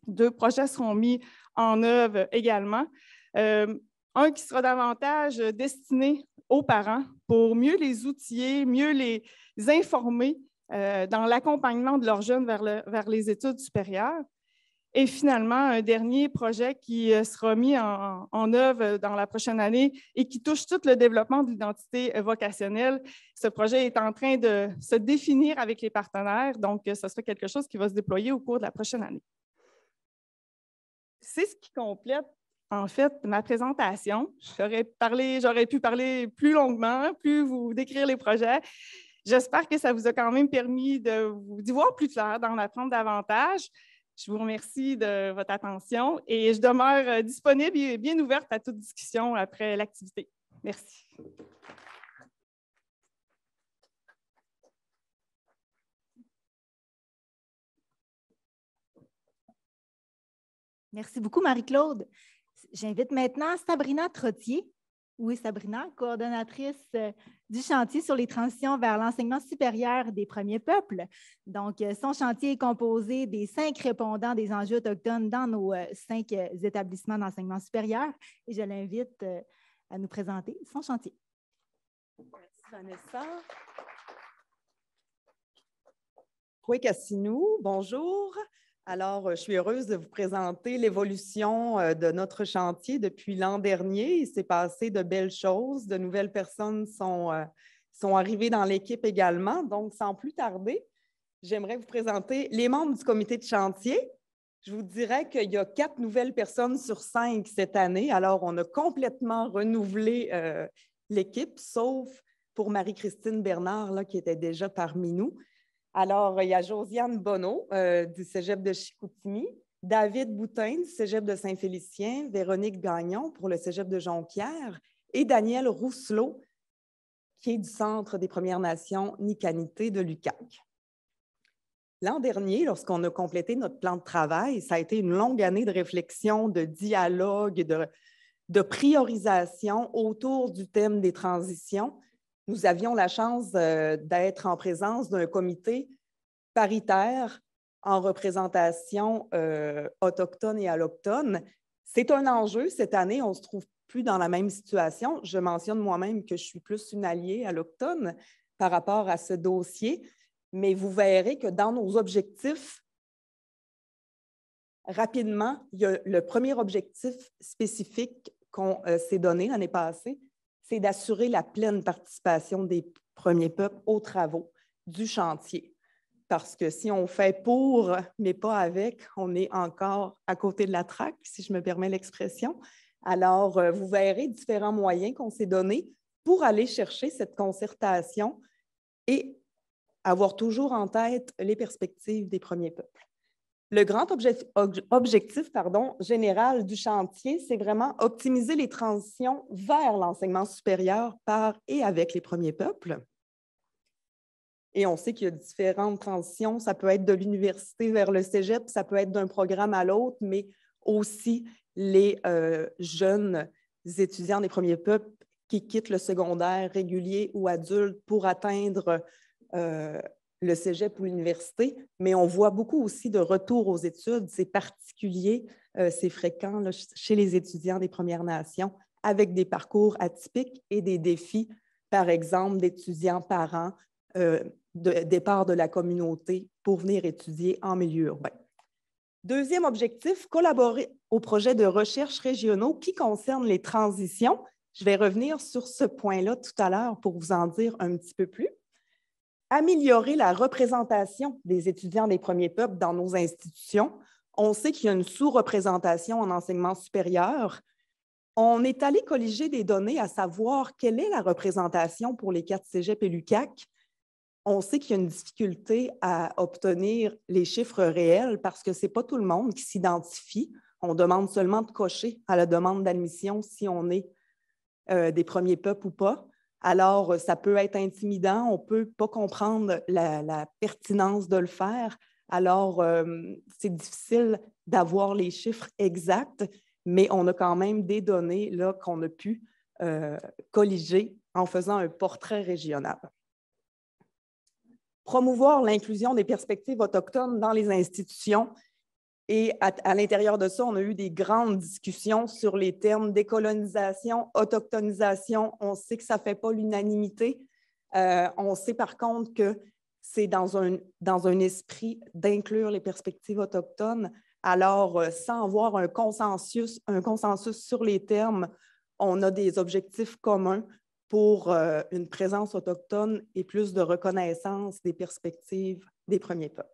2 projets seront mis en œuvre également. Un qui sera davantage destiné aux parents pour mieux les outiller, mieux les informer dans l'accompagnement de leurs jeunes vers les études supérieures. Et finalement, un dernier projet qui sera mis en œuvre dans la prochaine année et qui touche tout le développement de l'identité vocationnelle. Ce projet est en train de se définir avec les partenaires, donc ce sera quelque chose qui va se déployer au cours de la prochaine année. C'est ce qui complète en fait ma présentation. J'aurais pu parler plus longuement, plus vous décrire les projets. J'espère que ça vous a quand même permis d'y voir plus clair, d'en apprendre davantage. Je vous remercie de votre attention et je demeure disponible et bien ouverte à toute discussion après l'activité. Merci. Merci beaucoup, Marie-Claude. J'invite maintenant Sabrina Trottier. Oui, Sabrina, coordonnatrice du chantier sur les transitions vers l'enseignement supérieur des premiers peuples. Donc, son chantier est composé des 5 répondants des enjeux autochtones dans nos 5 établissements d'enseignement supérieur. Et je l'invite à nous présenter son chantier. Merci, Vanessa. Oui, Cassinou, bonjour. Alors, je suis heureuse de vous présenter l'évolution de notre chantier depuis l'an dernier. Il s'est passé de belles choses. De nouvelles personnes sont arrivées dans l'équipe également. Donc, sans plus tarder, j'aimerais vous présenter les membres du comité de chantier. Je vous dirais qu'il y a 4 nouvelles personnes sur 5 cette année. Alors, on a complètement renouvelé l'équipe, sauf pour Marie-Christine Bernard, là, qui était déjà parmi nous. Alors, il y a Josiane Bonneau du Cégep de Chicoutimi, David Boutin du Cégep de Saint-Félicien, Véronique Gagnon pour le Cégep de Jonquière et Daniel Rousselot, qui est du Centre des Premières Nations Nikanité de l'UQAC. L'an dernier, lorsqu'on a complété notre plan de travail, ça a été une longue année de réflexion, de dialogue, de priorisation autour du thème des transitions. Nous avions la chance d'être en présence d'un comité paritaire en représentation autochtone et allochtone. C'est un enjeu. Cette année, on ne se trouve plus dans la même situation. Je mentionne moi-même que je suis plus une alliée allochtone par rapport à ce dossier, mais vous verrez que dans nos objectifs, rapidement, il y a le premier objectif spécifique qu'on s'est donné l'année passée, c'est d'assurer la pleine participation des premiers peuples aux travaux du chantier. Parce que si on fait pour, mais pas avec, on est encore à côté de la traque, si je me permets l'expression. Alors, vous verrez différents moyens qu'on s'est donnés pour aller chercher cette concertation et avoir toujours en tête les perspectives des premiers peuples. Le grand objectif général du chantier, c'est vraiment optimiser les transitions vers l'enseignement supérieur par et avec les premiers peuples. Et on sait qu'il y a différentes transitions. Ça peut être de l'université vers le cégep, ça peut être d'un programme à l'autre, mais aussi les jeunes étudiants des premiers peuples qui quittent le secondaire régulier ou adulte pour atteindre le cégep ou l'université, mais on voit beaucoup aussi de retour aux études. C'est particulier, c'est fréquent là, chez les étudiants des Premières Nations, avec des parcours atypiques et des défis, par exemple, d'étudiants parents, de départ de la communauté pour venir étudier en milieu urbain. Deuxième objectif, collaborer aux projets de recherche régionaux qui concernent les transitions. Je vais revenir sur ce point-là tout à l'heure pour vous en dire un petit peu plus. Améliorer la représentation des étudiants des premiers peuples dans nos institutions. On sait qu'il y a une sous-représentation en enseignement supérieur. On est allé colliger des données à savoir quelle est la représentation pour les 4 cégeps et l'UQAC. On sait qu'il y a une difficulté à obtenir les chiffres réels parce que ce n'est pas tout le monde qui s'identifie. On demande seulement de cocher à la demande d'admission si on est des premiers peuples ou pas. Alors, ça peut être intimidant, on ne peut pas comprendre la pertinence de le faire. Alors, c'est difficile d'avoir les chiffres exacts, mais on a quand même des données là, qu'on a pu colliger en faisant un portrait régional. Promouvoir l'inclusion des perspectives autochtones dans les institutions. Et à l'intérieur de ça, on a eu des grandes discussions sur les termes décolonisation, autochtonisation. On sait que ça ne fait pas l'unanimité. On sait par contre que c'est dans un esprit d'inclure les perspectives autochtones. Alors, sans avoir un consensus sur les termes, on a des objectifs communs pour une présence autochtone et plus de reconnaissance des perspectives des premiers peuples.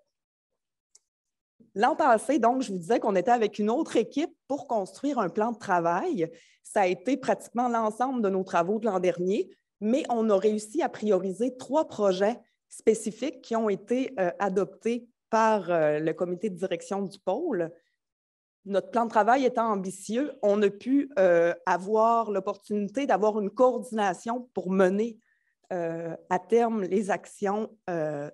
L'an passé, donc, je vous disais qu'on était avec une autre équipe pour construire un plan de travail. Ça a été pratiquement l'ensemble de nos travaux de l'an dernier, mais on a réussi à prioriser 3 projets spécifiques qui ont été adoptés par le comité de direction du pôle. Notre plan de travail étant ambitieux, on a pu avoir l'opportunité d'avoir une coordination pour mener à terme les actions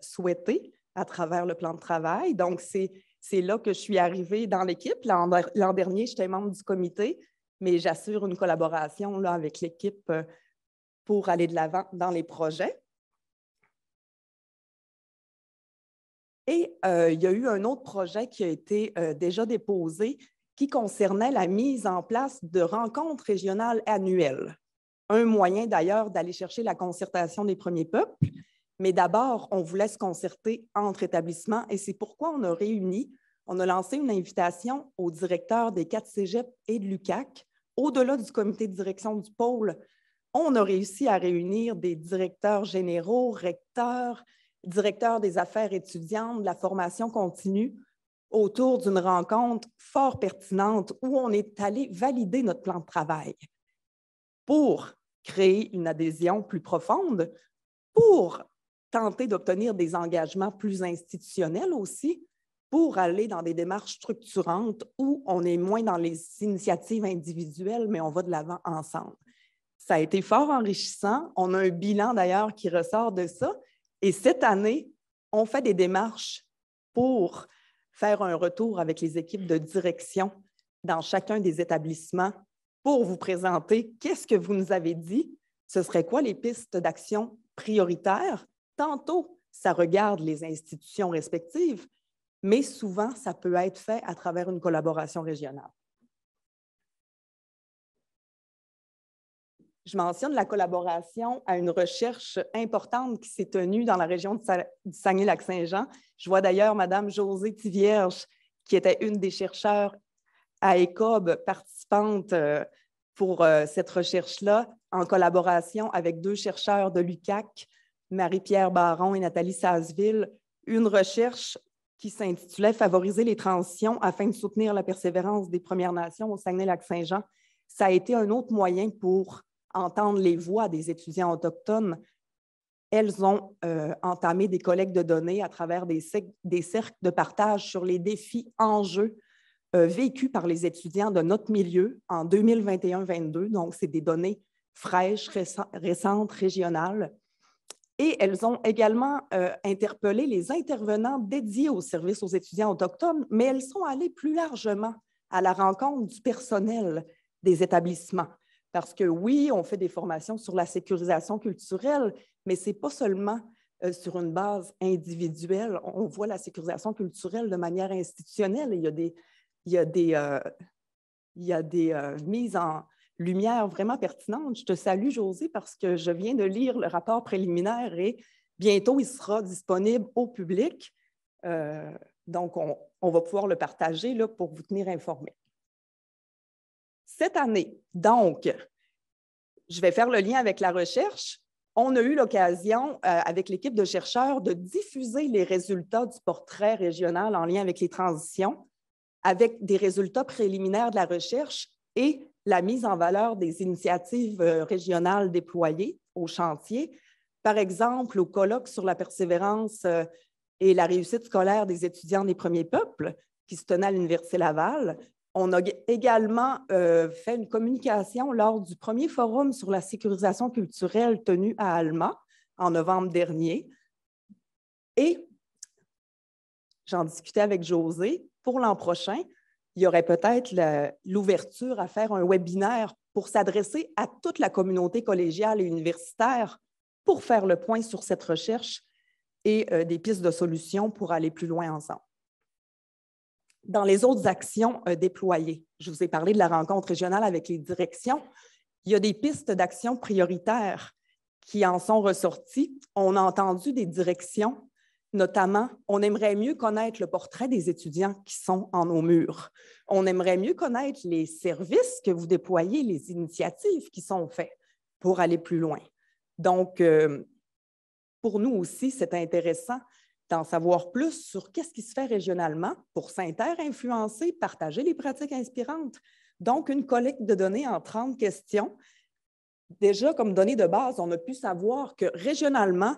souhaitées à travers le plan de travail. Donc, c'est là que je suis arrivée dans l'équipe. L'an dernier, j'étais membre du comité, mais j'assure une collaboration là, avec l'équipe pour aller de l'avant dans les projets. Et il y a eu un autre projet qui a été déjà déposé qui concernait la mise en place de rencontres régionales annuelles. Un moyen d'ailleurs d'aller chercher la concertation des premiers peuples. Mais d'abord, on voulait se concerter entre établissements et c'est pourquoi on a lancé une invitation aux directeurs des 4 cégeps et de l'UQAC. Au-delà du comité de direction du pôle, on a réussi à réunir des directeurs généraux, recteurs, directeurs des affaires étudiantes, de la formation continue, autour d'une rencontre fort pertinente où on est allé valider notre plan de travail pour créer une adhésion plus profonde, pour tenter d'obtenir des engagements plus institutionnels aussi, pour aller dans des démarches structurantes où on est moins dans les initiatives individuelles, mais on va de l'avant ensemble. Ça a été fort enrichissant. On a un bilan d'ailleurs qui ressort de ça. Et cette année, on fait des démarches pour faire un retour avec les équipes de direction dans chacun des établissements pour vous présenter qu'est-ce que vous nous avez dit, ce serait quoi les pistes d'action prioritaires. Tantôt, ça regarde les institutions respectives, mais souvent, ça peut être fait à travers une collaboration régionale. Je mentionne la collaboration à une recherche importante qui s'est tenue dans la région du Saguenay-Lac-Saint-Jean. Je vois d'ailleurs Mme Josée Thivierge, qui était une des chercheurs à ECOB, participante pour cette recherche-là, en collaboration avec 2 chercheurs de l'UQAC, Marie-Pierre Baron et Nathalie Sasseville, une recherche qui s'intitulait « Favoriser les transitions afin de soutenir la persévérance des Premières Nations au Saguenay-Lac-Saint-Jean ». Ça a été un autre moyen pour entendre les voix des étudiants autochtones. Elles ont entamé des collectes de données à travers des cercles de partage sur les défis, enjeux vécus par les étudiants de notre milieu en 2021-22. Donc, c'est des données fraîches, récentes, régionales. Et elles ont également interpellé les intervenants dédiés au service aux étudiants autochtones, mais elles sont allées plus largement à la rencontre du personnel des établissements. Parce que oui, on fait des formations sur la sécurisation culturelle, mais ce n'est pas seulement sur une base individuelle. On voit la sécurisation culturelle de manière institutionnelle. Il y a des mises en lumière vraiment pertinentes. Je te salue, Josée, parce que je viens de lire le rapport préliminaire et bientôt, il sera disponible au public. Donc, on va pouvoir le partager là, pour vous tenir informés. Cette année, donc, je vais faire le lien avec la recherche. On a eu l'occasion, avec l'équipe de chercheurs, de diffuser les résultats du portrait régional en lien avec les transitions, avec des résultats préliminaires de la recherche et la mise en valeur des initiatives régionales déployées au chantier. Par exemple, au colloque sur la persévérance et la réussite scolaire des étudiants des premiers peuples, qui se tenait à l'Université Laval, on a également fait une communication lors du premier forum sur la sécurisation culturelle tenu à Alma en novembre dernier. Et j'en discutais avec José. Pour l'an prochain, il y aurait peut-être l'ouverture à faire un webinaire pour s'adresser à toute la communauté collégiale et universitaire pour faire le point sur cette recherche et des pistes de solutions pour aller plus loin ensemble. Dans les autres actions déployées, je vous ai parlé de la rencontre régionale avec les directions. Il y a des pistes d'action prioritaires qui en sont ressorties. On a entendu des directions, notamment, on aimerait mieux connaître le portrait des étudiants qui sont en nos murs. On aimerait mieux connaître les services que vous déployez, les initiatives qui sont faites pour aller plus loin. Donc, pour nous aussi, c'est intéressant d'en savoir plus sur qu'est-ce qui se fait régionalement pour s'inter-influencer, partager les pratiques inspirantes. Donc, une collecte de données en 30 questions. Déjà, comme données de base, on a pu savoir que régionalement,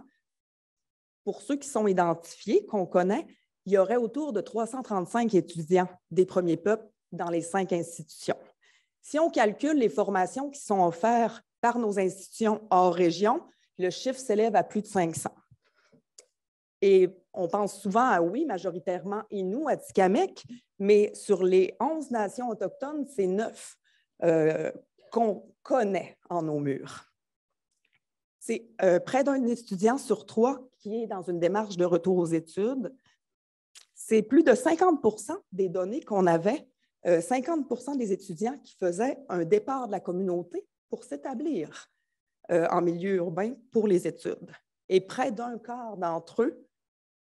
pour ceux qui sont identifiés, qu'on connaît, il y aurait autour de 335 étudiants des premiers peuples dans les 5 institutions. Si on calcule les formations qui sont offertes par nos institutions hors région, le chiffre s'élève à plus de 500. Et on pense souvent à, oui, majoritairement Inuit, Atikamekw, mais sur les 11 nations autochtones, c'est 9 qu'on connaît en nos murs. C'est près d'un étudiant sur 3 qui est dans une démarche de retour aux études. C'est plus de 50% des données qu'on avait, 50% des étudiants qui faisaient un départ de la communauté pour s'établir en milieu urbain pour les études. Et près d'un quart d'entre eux,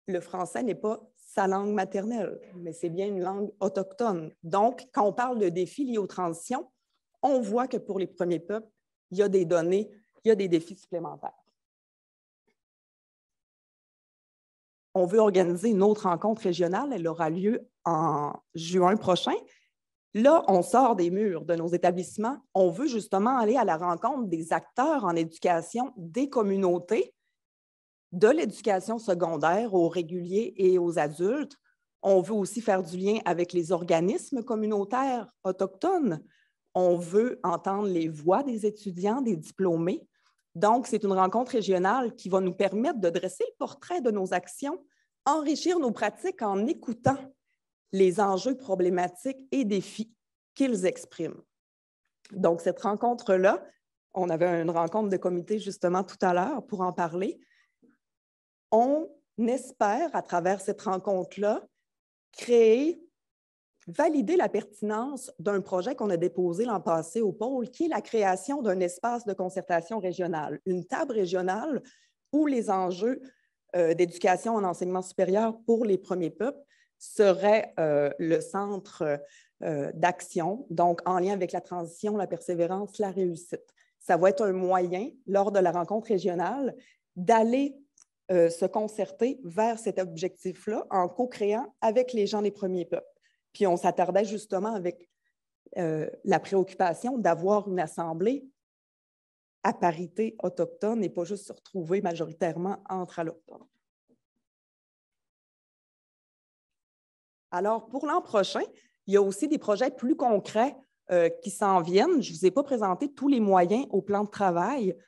le français n'est pas sa langue maternelle, mais c'est bien une langue autochtone. Donc, quand on parle de défis liés aux transitions, on voit que pour les premiers peuples, il y a des données, il y a des défis supplémentaires. On veut organiser une autre rencontre régionale. Elle aura lieu en juin prochain. Là, on sort des murs de nos établissements. On veut justement aller à la rencontre des acteurs en éducation des communautés, de l'éducation secondaire aux réguliers et aux adultes. On veut aussi faire du lien avec les organismes communautaires autochtones. On veut entendre les voix des étudiants, des diplômés. Donc, c'est une rencontre régionale qui va nous permettre de dresser le portrait de nos actions, enrichir nos pratiques en écoutant les enjeux problématiques et défis qu'ils expriment. Donc, cette rencontre-là, on avait une rencontre de comité justement tout à l'heure pour en parler. On espère, à travers cette rencontre-là, valider la pertinence d'un projet qu'on a déposé l'an passé au pôle, qui est la création d'un espace de concertation régionale, une table régionale où les enjeux d'éducation en enseignement supérieur pour les premiers peuples seraient le centre d'action, donc en lien avec la transition, la persévérance, la réussite. Ça va être un moyen, lors de la rencontre régionale, d'aller se concerter vers cet objectif-là en co-créant avec les gens des premiers peuples. Puis on s'attardait justement avec la préoccupation d'avoir une assemblée à parité autochtone et pas juste se retrouver majoritairement entre allochtones. Alors, pour l'an prochain, il y a aussi des projets plus concrets qui s'en viennent. Je ne vous ai pas présenté tous les moyens au plan de travail,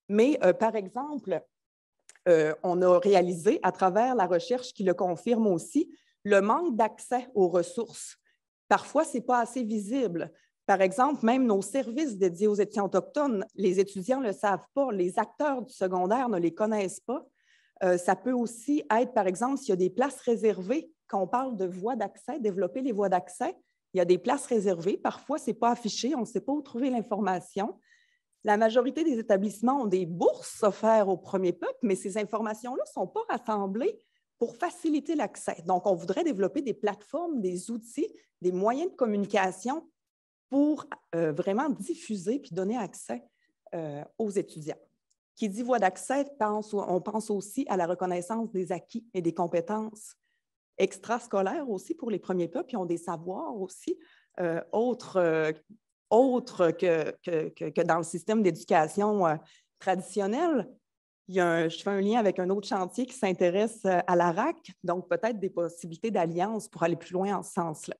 mais par exemple, on a réalisé à travers la recherche qui le confirme aussi, le manque d'accès aux ressources. Parfois, ce n'est pas assez visible. Par exemple, même nos services dédiés aux étudiants autochtones, les étudiants ne le savent pas, les acteurs du secondaire ne les connaissent pas. Ça peut aussi être, par exemple, s'il y a des places réservées, quand on parle de voies d'accès, développer les voies d'accès, il y a des places réservées. Parfois, ce n'est pas affiché, on ne sait pas où trouver l'information. La majorité des établissements ont des bourses offertes aux premiers peuples, mais ces informations-là ne sont pas rassemblées pour faciliter l'accès. Donc, on voudrait développer des plateformes, des outils, des moyens de communication pour vraiment diffuser puis donner accès aux étudiants. Qui dit voie d'accès, on pense aussi à la reconnaissance des acquis et des compétences extrascolaires aussi pour les premiers peuples, qui ont des savoirs aussi autres que dans le système d'éducation traditionnel. Je fais un lien avec un autre chantier qui s'intéresse à la RAC, donc peut-être des possibilités d'alliance pour aller plus loin en ce sens-là.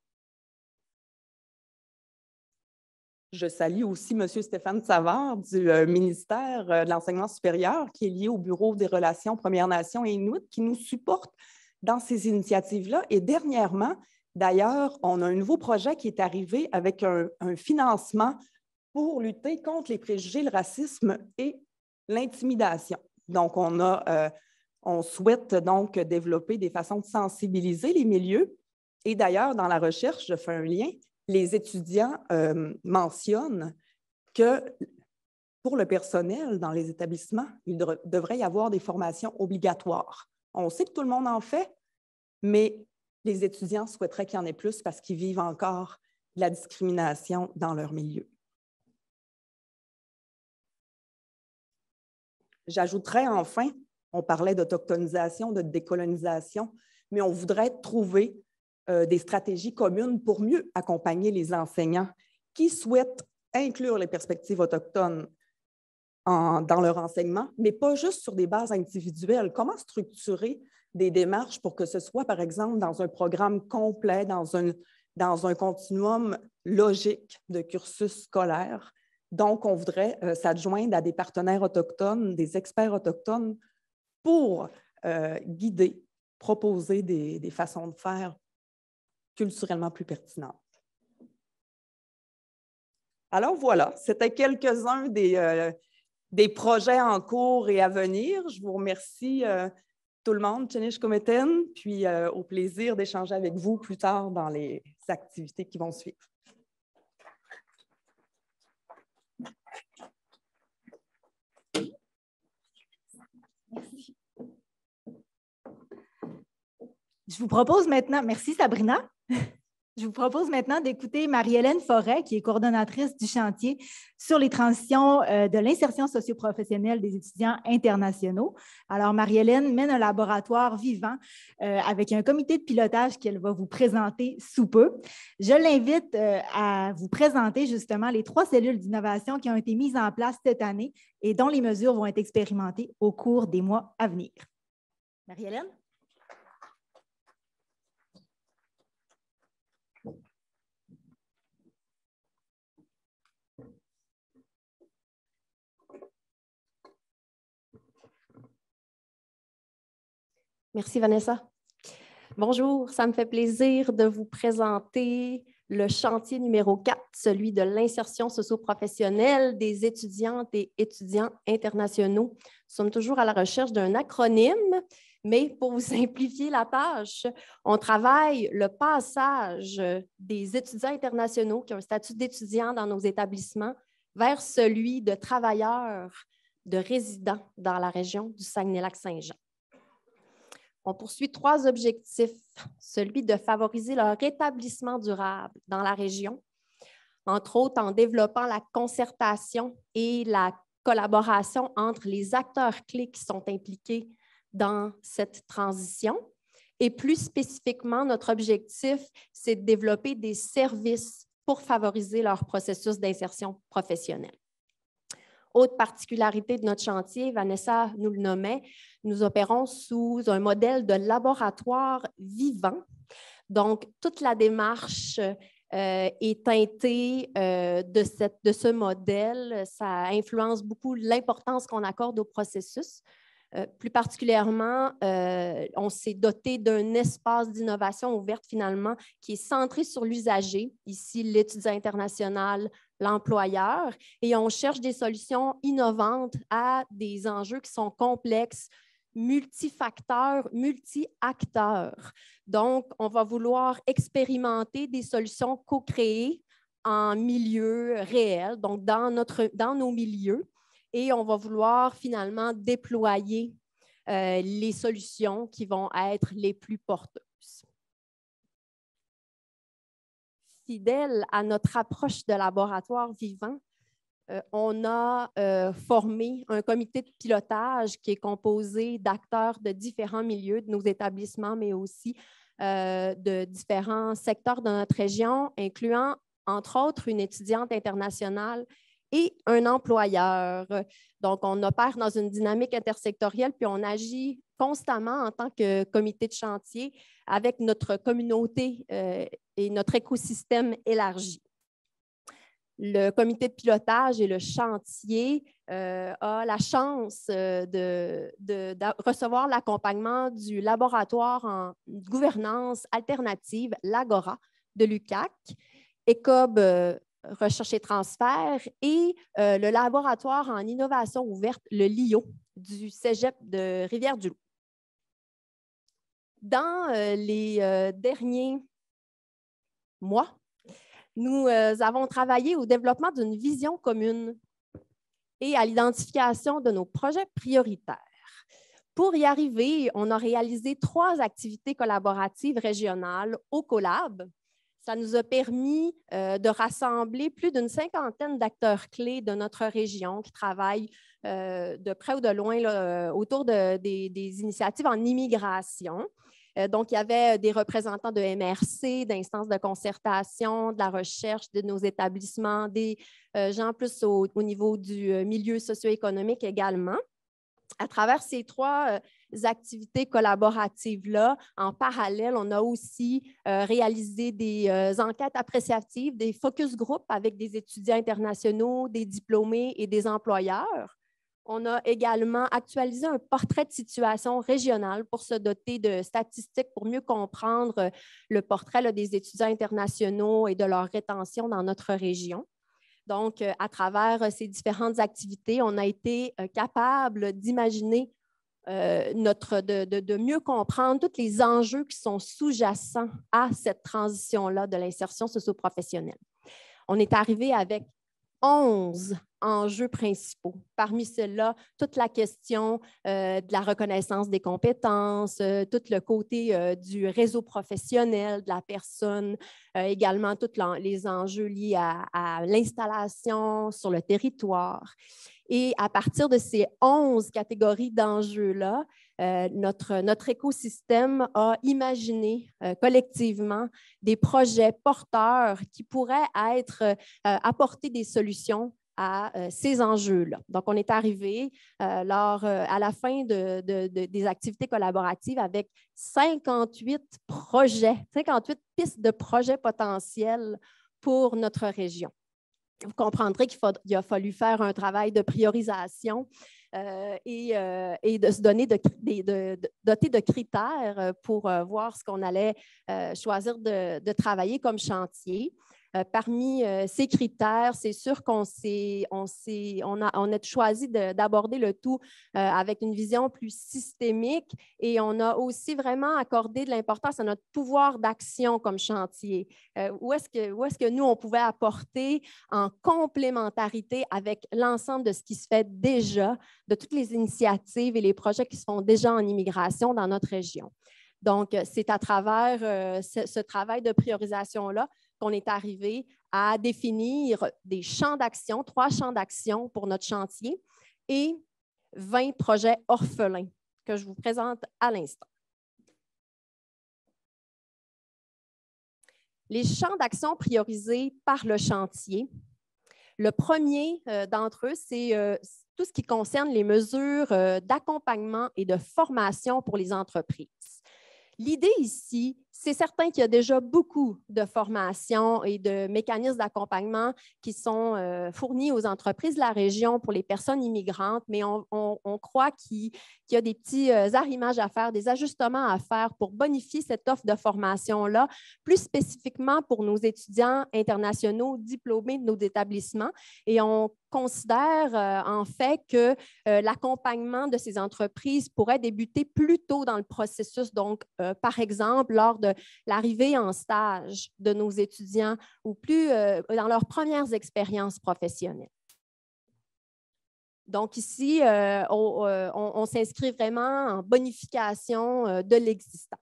Je salue aussi M. Stéphane Savard du ministère de l'Enseignement supérieur, qui est lié au Bureau des relations Premières Nations et Inuits, qui nous supporte dans ces initiatives-là. Et dernièrement, d'ailleurs, on a un nouveau projet qui est arrivé avec un financement pour lutter contre les préjugés, le racisme et l'intimidation. Donc, on souhaite donc développer des façons de sensibiliser les milieux. Et d'ailleurs, dans la recherche, je fais un lien, les étudiants mentionnent que pour le personnel dans les établissements, il devrait y avoir des formations obligatoires. On sait que tout le monde en fait, mais les étudiants souhaiteraient qu'il y en ait plus parce qu'ils vivent encore de la discrimination dans leur milieu. J'ajouterais enfin, on parlait d'autochtonisation, de décolonisation, mais on voudrait trouver des stratégies communes pour mieux accompagner les enseignants qui souhaitent inclure les perspectives autochtones dans leur enseignement, mais pas juste sur des bases individuelles. Comment structurer des démarches pour que ce soit, par exemple, dans un programme complet, dans un continuum logique de cursus scolaire. Donc, on voudrait s'adjoindre à des partenaires autochtones, des experts autochtones pour guider, proposer des façons de faire culturellement plus pertinentes. Alors voilà, c'était quelques-uns des projets en cours et à venir. Je vous remercie tout le monde, Tchénish Kometen, puis au plaisir d'échanger avec vous plus tard dans les activités qui vont suivre. Merci. Je vous propose maintenant, merci Sabrina, je vous propose maintenant d'écouter Marie-Hélène Forêt, qui est coordonnatrice du chantier sur les transitions de l'insertion socio-professionnelle des étudiants internationaux. Alors, Marie-Hélène mène un laboratoire vivant avec un comité de pilotage qu'elle va vous présenter sous peu. Je l'invite à vous présenter justement les 3 cellules d'innovation qui ont été mises en place cette année et dont les mesures vont être expérimentées au cours des mois à venir. Marie-Hélène? Merci, Vanessa. Bonjour, ça me fait plaisir de vous présenter le chantier numéro 4, celui de l'insertion socio-professionnelle des étudiantes et étudiants internationaux. Nous sommes toujours à la recherche d'un acronyme, mais pour vous simplifier la tâche, on travaille le passage des étudiants internationaux qui ont un statut d'étudiant dans nos établissements vers celui de travailleurs, de résidents dans la région du Saguenay-Lac-Saint-Jean. On poursuit 3 objectifs, celui de favoriser leur rétablissement durable dans la région, entre autres en développant la concertation et la collaboration entre les acteurs clés qui sont impliqués dans cette transition. Et plus spécifiquement, notre objectif, c'est de développer des services pour favoriser leur processus d'insertion professionnelle. Autre particularité de notre chantier, Vanessa nous le nommait, nous opérons sous un modèle de laboratoire vivant. Donc, toute la démarche est teintée de ce modèle. Ça influence beaucoup l'importance qu'on accorde au processus. Plus particulièrement, on s'est doté d'un espace d'innovation ouverte finalement qui est centré sur l'usager, ici l'étudiant international, l'employeur, et on cherche des solutions innovantes à des enjeux qui sont complexes, multifacteurs, multi-acteurs. Donc, on va vouloir expérimenter des solutions co-créées en milieu réel, donc dans nos milieux. Et on va vouloir finalement déployer les solutions qui vont être les plus porteuses. Fidèle à notre approche de laboratoire vivant, on a formé un comité de pilotage qui est composé d'acteurs de différents milieux de nos établissements, mais aussi de différents secteurs de notre région, incluant, entre autres, une étudiante internationale et un employeur. Donc, on opère dans une dynamique intersectorielle, puis on agit constamment en tant que comité de chantier avec notre communauté et notre écosystème élargi. Le comité de pilotage et le chantier a la chance de recevoir l'accompagnement du laboratoire en gouvernance alternative, l'Agora de l'UQAC, ECOB Recherche et Transfert et le laboratoire en innovation ouverte, le LIO, du Cégep de Rivière-du-Loup. Dans les derniers mois, nous avons travaillé au développement d'une vision commune et à l'identification de nos projets prioritaires. Pour y arriver, on a réalisé 3 activités collaboratives régionales au Collab. Ça nous a permis de rassembler plus d'une 50aine d'acteurs clés de notre région qui travaillent de près ou de loin là, autour des initiatives en immigration. Donc, il y avait des représentants de MRC, d'instances de concertation, de la recherche de nos établissements, des gens plus au niveau du milieu socio-économique également. À travers ces 3 activités collaboratives-là, en parallèle, on a aussi réalisé des enquêtes appréciatives, des focus group avec des étudiants internationaux, des diplômés et des employeurs. On a également actualisé un portrait de situation régional pour se doter de statistiques pour mieux comprendre le portrait là, des étudiants internationaux et de leur rétention dans notre région. Donc, à travers ces différentes activités, on a été capable d'imaginer de mieux comprendre tous les enjeux qui sont sous-jacents à cette transition-là de l'insertion socio-professionnelle. On est arrivé avec 11 enjeux principaux. Parmi ceux-là, toute la question de la reconnaissance des compétences, tout le côté du réseau professionnel de la personne, également tous les enjeux liés à l'installation sur le territoire. Et à partir de ces 11 catégories d'enjeux-là, notre écosystème a imaginé collectivement des projets porteurs qui pourraient apporter des solutions à ces enjeux-là. Donc, on est arrivé à la fin des activités collaboratives avec 58 projets, 58 pistes de projets potentiels pour notre région. Vous comprendrez qu'il a fallu faire un travail de priorisation et de se doter de critères pour voir ce qu'on allait choisir de travailler comme chantier. Parmi ces critères, c'est sûr qu'on a choisi d'aborder le tout avec une vision plus systémique et on a aussi vraiment accordé de l'importance à notre pouvoir d'action comme chantier. Où est-ce que nous, on pouvait apporter en complémentarité avec l'ensemble de ce qui se fait déjà, de toutes les initiatives et les projets qui se font déjà en immigration dans notre région. Donc, c'est à travers ce travail de priorisation-là qu'on est arrivé à définir des champs d'action, 3 champs d'action pour notre chantier et 20 projets orphelins que je vous présente à l'instant. Les champs d'action priorisés par le chantier. Le premier d'entre eux, c'est tout ce qui concerne les mesures d'accompagnement et de formation pour les entreprises. L'idée ici, c'est certain qu'il y a déjà beaucoup de formations et de mécanismes d'accompagnement qui sont fournis aux entreprises de la région pour les personnes immigrantes, mais on croit qu'il y a des petits arrimages à faire, des ajustements à faire pour bonifier cette offre de formation-là, plus spécifiquement pour nos étudiants internationaux diplômés de nos établissements. Et on considère en fait que l'accompagnement de ces entreprises pourrait débuter plus tôt dans le processus, donc par exemple lors de l'arrivée en stage de nos étudiants ou plus dans leurs premières expériences professionnelles. Donc ici, on s'inscrit vraiment en bonification de l'existant.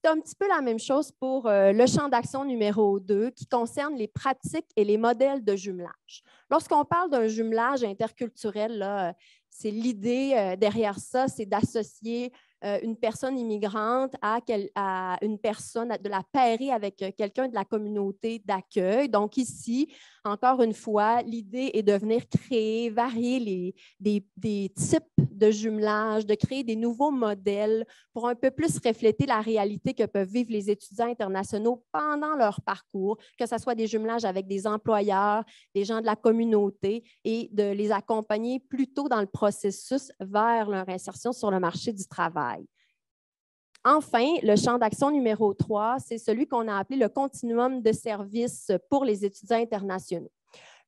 C'est un petit peu la même chose pour le champ d'action numéro 2 qui concerne les pratiques et les modèles de jumelage. Lorsqu'on parle d'un jumelage interculturel, là, c'est l'idée derrière ça, c'est d'associer une personne immigrante à une personne, de la pairer avec quelqu'un de la communauté d'accueil. Donc ici, encore une fois, l'idée est de venir créer, varier des types de jumelage, de créer des nouveaux modèles pour un peu plus refléter la réalité que peuvent vivre les étudiants internationaux pendant leur parcours, que ce soit des jumelages avec des employeurs, des gens de la communauté, et de les accompagner plus tôt dans le processus vers leur insertion sur le marché du travail. Enfin, le champ d'action numéro 3, c'est celui qu'on a appelé le continuum de services pour les étudiants internationaux.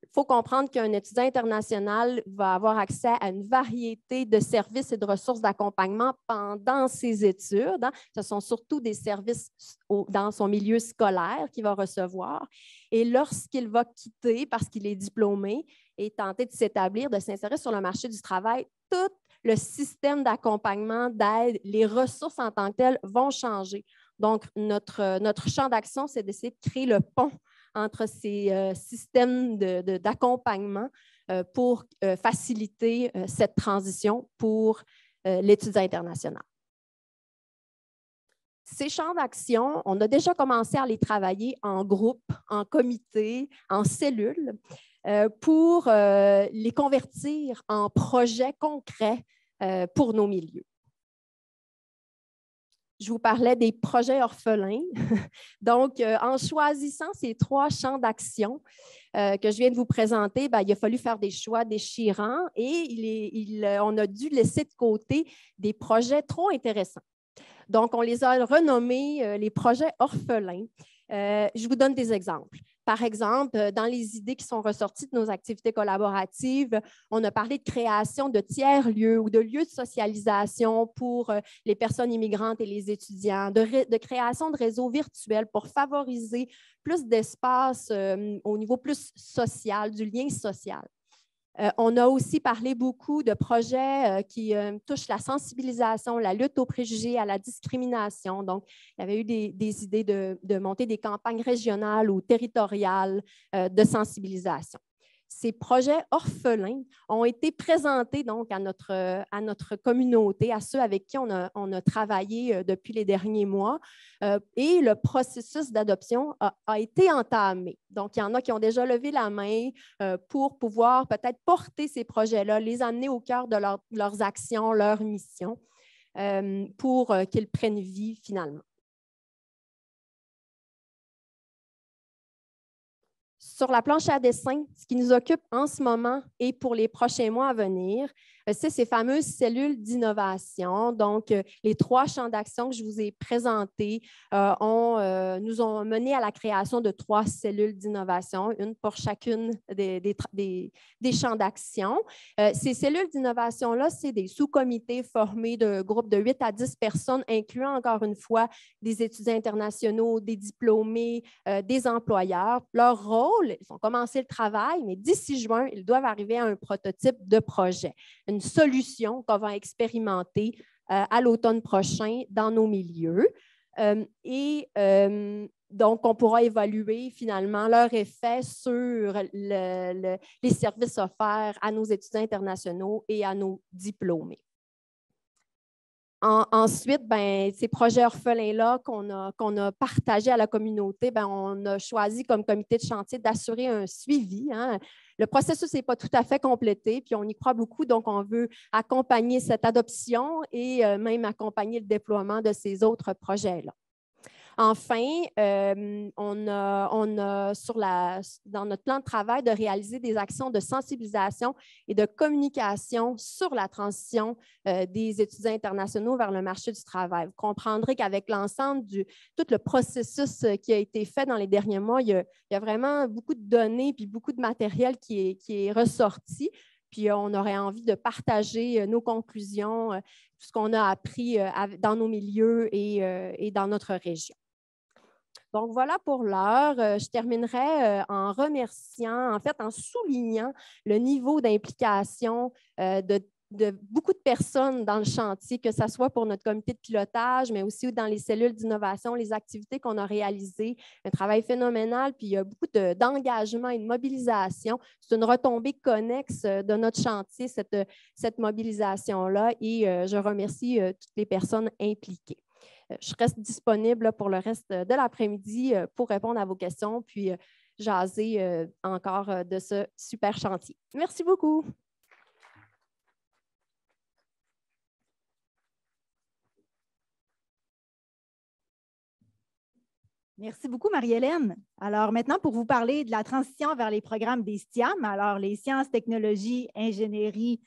Il faut comprendre qu'un étudiant international va avoir accès à une variété de services et de ressources d'accompagnement pendant ses études. Ce sont surtout des services dans son milieu scolaire qu'il va recevoir. Et lorsqu'il va quitter, parce qu'il est diplômé, et tenter de s'établir, de s'insérer sur le marché du travail, tout le système d'accompagnement, d'aide, les ressources en tant que telles vont changer. Donc, notre champ d'action, c'est d'essayer de créer le pont entre ces systèmes d'accompagnement pour faciliter cette transition pour l'étudiant international. Ces champs d'action, on a déjà commencé à les travailler en groupe, en comité, en cellules, pour les convertir en projets concrets pour nos milieux. Je vous parlais des projets orphelins. Donc, en choisissant ces 3 champs d'action que je viens de vous présenter, il a fallu faire des choix déchirants et on a dû laisser de côté des projets trop intéressants. Donc, on les a renommés les projets orphelins. Je vous donne des exemples. Par exemple, dans les idées qui sont ressorties de nos activités collaboratives, on a parlé de création de tiers-lieux ou de lieux de socialisation pour les personnes immigrantes et les étudiants, de création de réseaux virtuels pour favoriser plus d'espace au niveau plus social, du lien social. On a aussi parlé beaucoup de projets qui touchent la sensibilisation, la lutte aux préjugés, à la discrimination. Donc, il y avait eu des idées de monter des campagnes régionales ou territoriales de sensibilisation. Ces projets orphelins ont été présentés donc à notre communauté, à ceux avec qui on a travaillé depuis les derniers mois, et le processus d'adoption a été entamé. Donc, il y en a qui ont déjà levé la main pour pouvoir peut-être porter ces projets-là, les amener au cœur de leurs actions, leurs missions, pour qu'ils prennent vie finalement. Sur la planche à dessin, ce qui nous occupe en ce moment et pour les prochains mois à venir, c'est ces fameuses cellules d'innovation. Donc, les 3 champs d'action que je vous ai présentés nous ont mené à la création de 3 cellules d'innovation, une pour chacune des champs d'action. Ces cellules d'innovation-là, c'est des sous-comités formés de groupes de 8 à 10 personnes, incluant encore une fois des étudiants internationaux, des diplômés, des employeurs. Leur rôle, ils ont commencé le travail, mais d'ici juin, ils doivent arriver à un prototype de projet, une solution qu'on va expérimenter à l'automne prochain dans nos milieux. Donc, on pourra évaluer finalement leur effet sur les services offerts à nos étudiants internationaux et à nos diplômés. Ensuite, ces projets orphelins-là qu'on a partagés à la communauté, on a choisi comme comité de chantier d'assurer un suivi. Le processus n'est pas tout à fait complété, puis on y croit beaucoup, donc on veut accompagner cette adoption et même accompagner le déploiement de ces autres projets-là. Enfin, on a dans notre plan de travail de réaliser des actions de sensibilisation et de communication sur la transition des étudiants internationaux vers le marché du travail. Vous comprendrez qu'avec l'ensemble tout le processus qui a été fait dans les derniers mois, il y a vraiment beaucoup de données et beaucoup de matériel qui est ressorti. Puis on aurait envie de partager nos conclusions, tout ce qu'on a appris dans nos milieux et dans notre région. Donc, voilà pour l'heure. Je terminerai en soulignant le niveau d'implication de beaucoup de personnes dans le chantier, que ce soit pour notre comité de pilotage, mais aussi dans les cellules d'innovation, les activités qu'on a réalisées. Un travail phénoménal, puis il y a beaucoup d'engagement et de mobilisation. C'est une retombée connexe de notre chantier, cette mobilisation-là, et je remercie toutes les personnes impliquées. Je reste disponible pour le reste de l'après-midi pour répondre à vos questions, puis jaser encore de ce super chantier. Merci beaucoup. Merci beaucoup, Marie-Hélène. Alors maintenant, pour vous parler de la transition vers les programmes des STIAM, alors les sciences, technologies, ingénierie,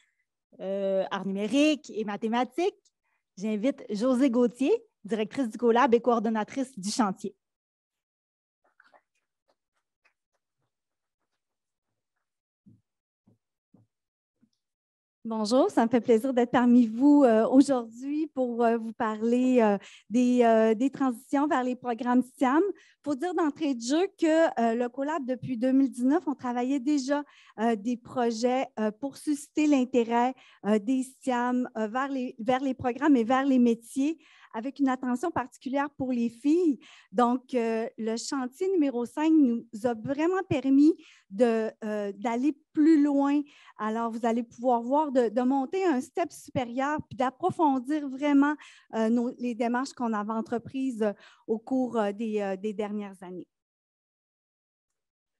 arts numériques et mathématiques, j'invite Josée Gauthier, directrice du CoLab et coordonnatrice du chantier. Bonjour, ça me fait plaisir d'être parmi vous aujourd'hui pour vous parler des transitions vers les programmes STIAM. Il faut dire d'entrée de jeu que le CoLab, depuis 2019, on travaillait déjà des projets pour susciter l'intérêt des STIAM vers les programmes et vers les métiers, avec une attention particulière pour les filles. Donc, le chantier numéro 5 nous a vraiment permis d'aller plus loin. Alors, vous allez pouvoir voir de monter un step supérieur puis d'approfondir vraiment les démarches qu'on avait entreprises au cours des dernières années.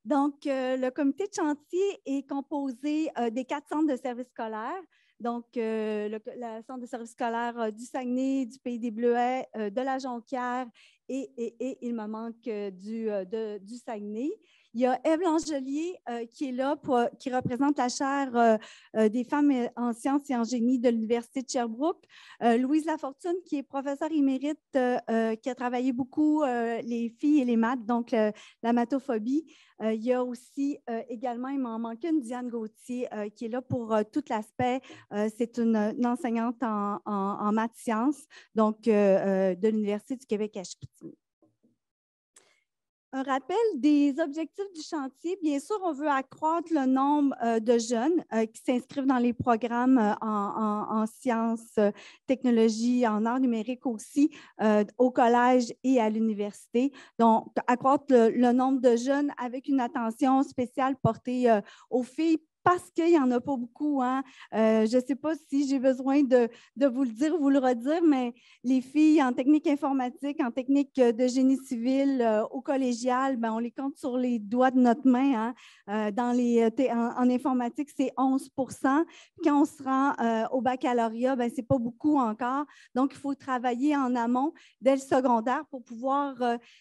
Donc, le comité de chantier est composé des 4 centres de services scolaires. Donc, le centre de services scolaires du Saguenay, du Pays des Bleuets, de la Jonquière et il me manque du Saguenay. Il y a Ève Langelier qui est là, qui représente la chaire des femmes en sciences et en génie de l'Université de Sherbrooke. Louise Lafortune, qui est professeure émérite, qui a travaillé beaucoup les filles et les maths, donc la mathophobie. Il y a aussi également, il m'en manque une, Diane Gauthier, qui est là pour tout l'aspect. C'est une enseignante en maths sciences, donc de l'Université du Québec à Chicoutimi. Un rappel des objectifs du chantier. Bien sûr, on veut accroître le nombre de jeunes qui s'inscrivent dans les programmes en sciences, technologies, en arts numériques aussi, au collège et à l'université. Donc, accroître le nombre de jeunes avec une attention spéciale portée aux filles, parce qu'il n'y en a pas beaucoup. Hein. Je ne sais pas si j'ai besoin de vous le dire ou vous le redire, mais les filles en technique informatique, en technique de génie civil, au collégial, ben, on les compte sur les doigts de notre main. Hein. En informatique, c'est 11 %. Quand on se rend au baccalauréat, ben, ce n'est pas beaucoup encore. Donc, il faut travailler en amont dès le secondaire pour pouvoir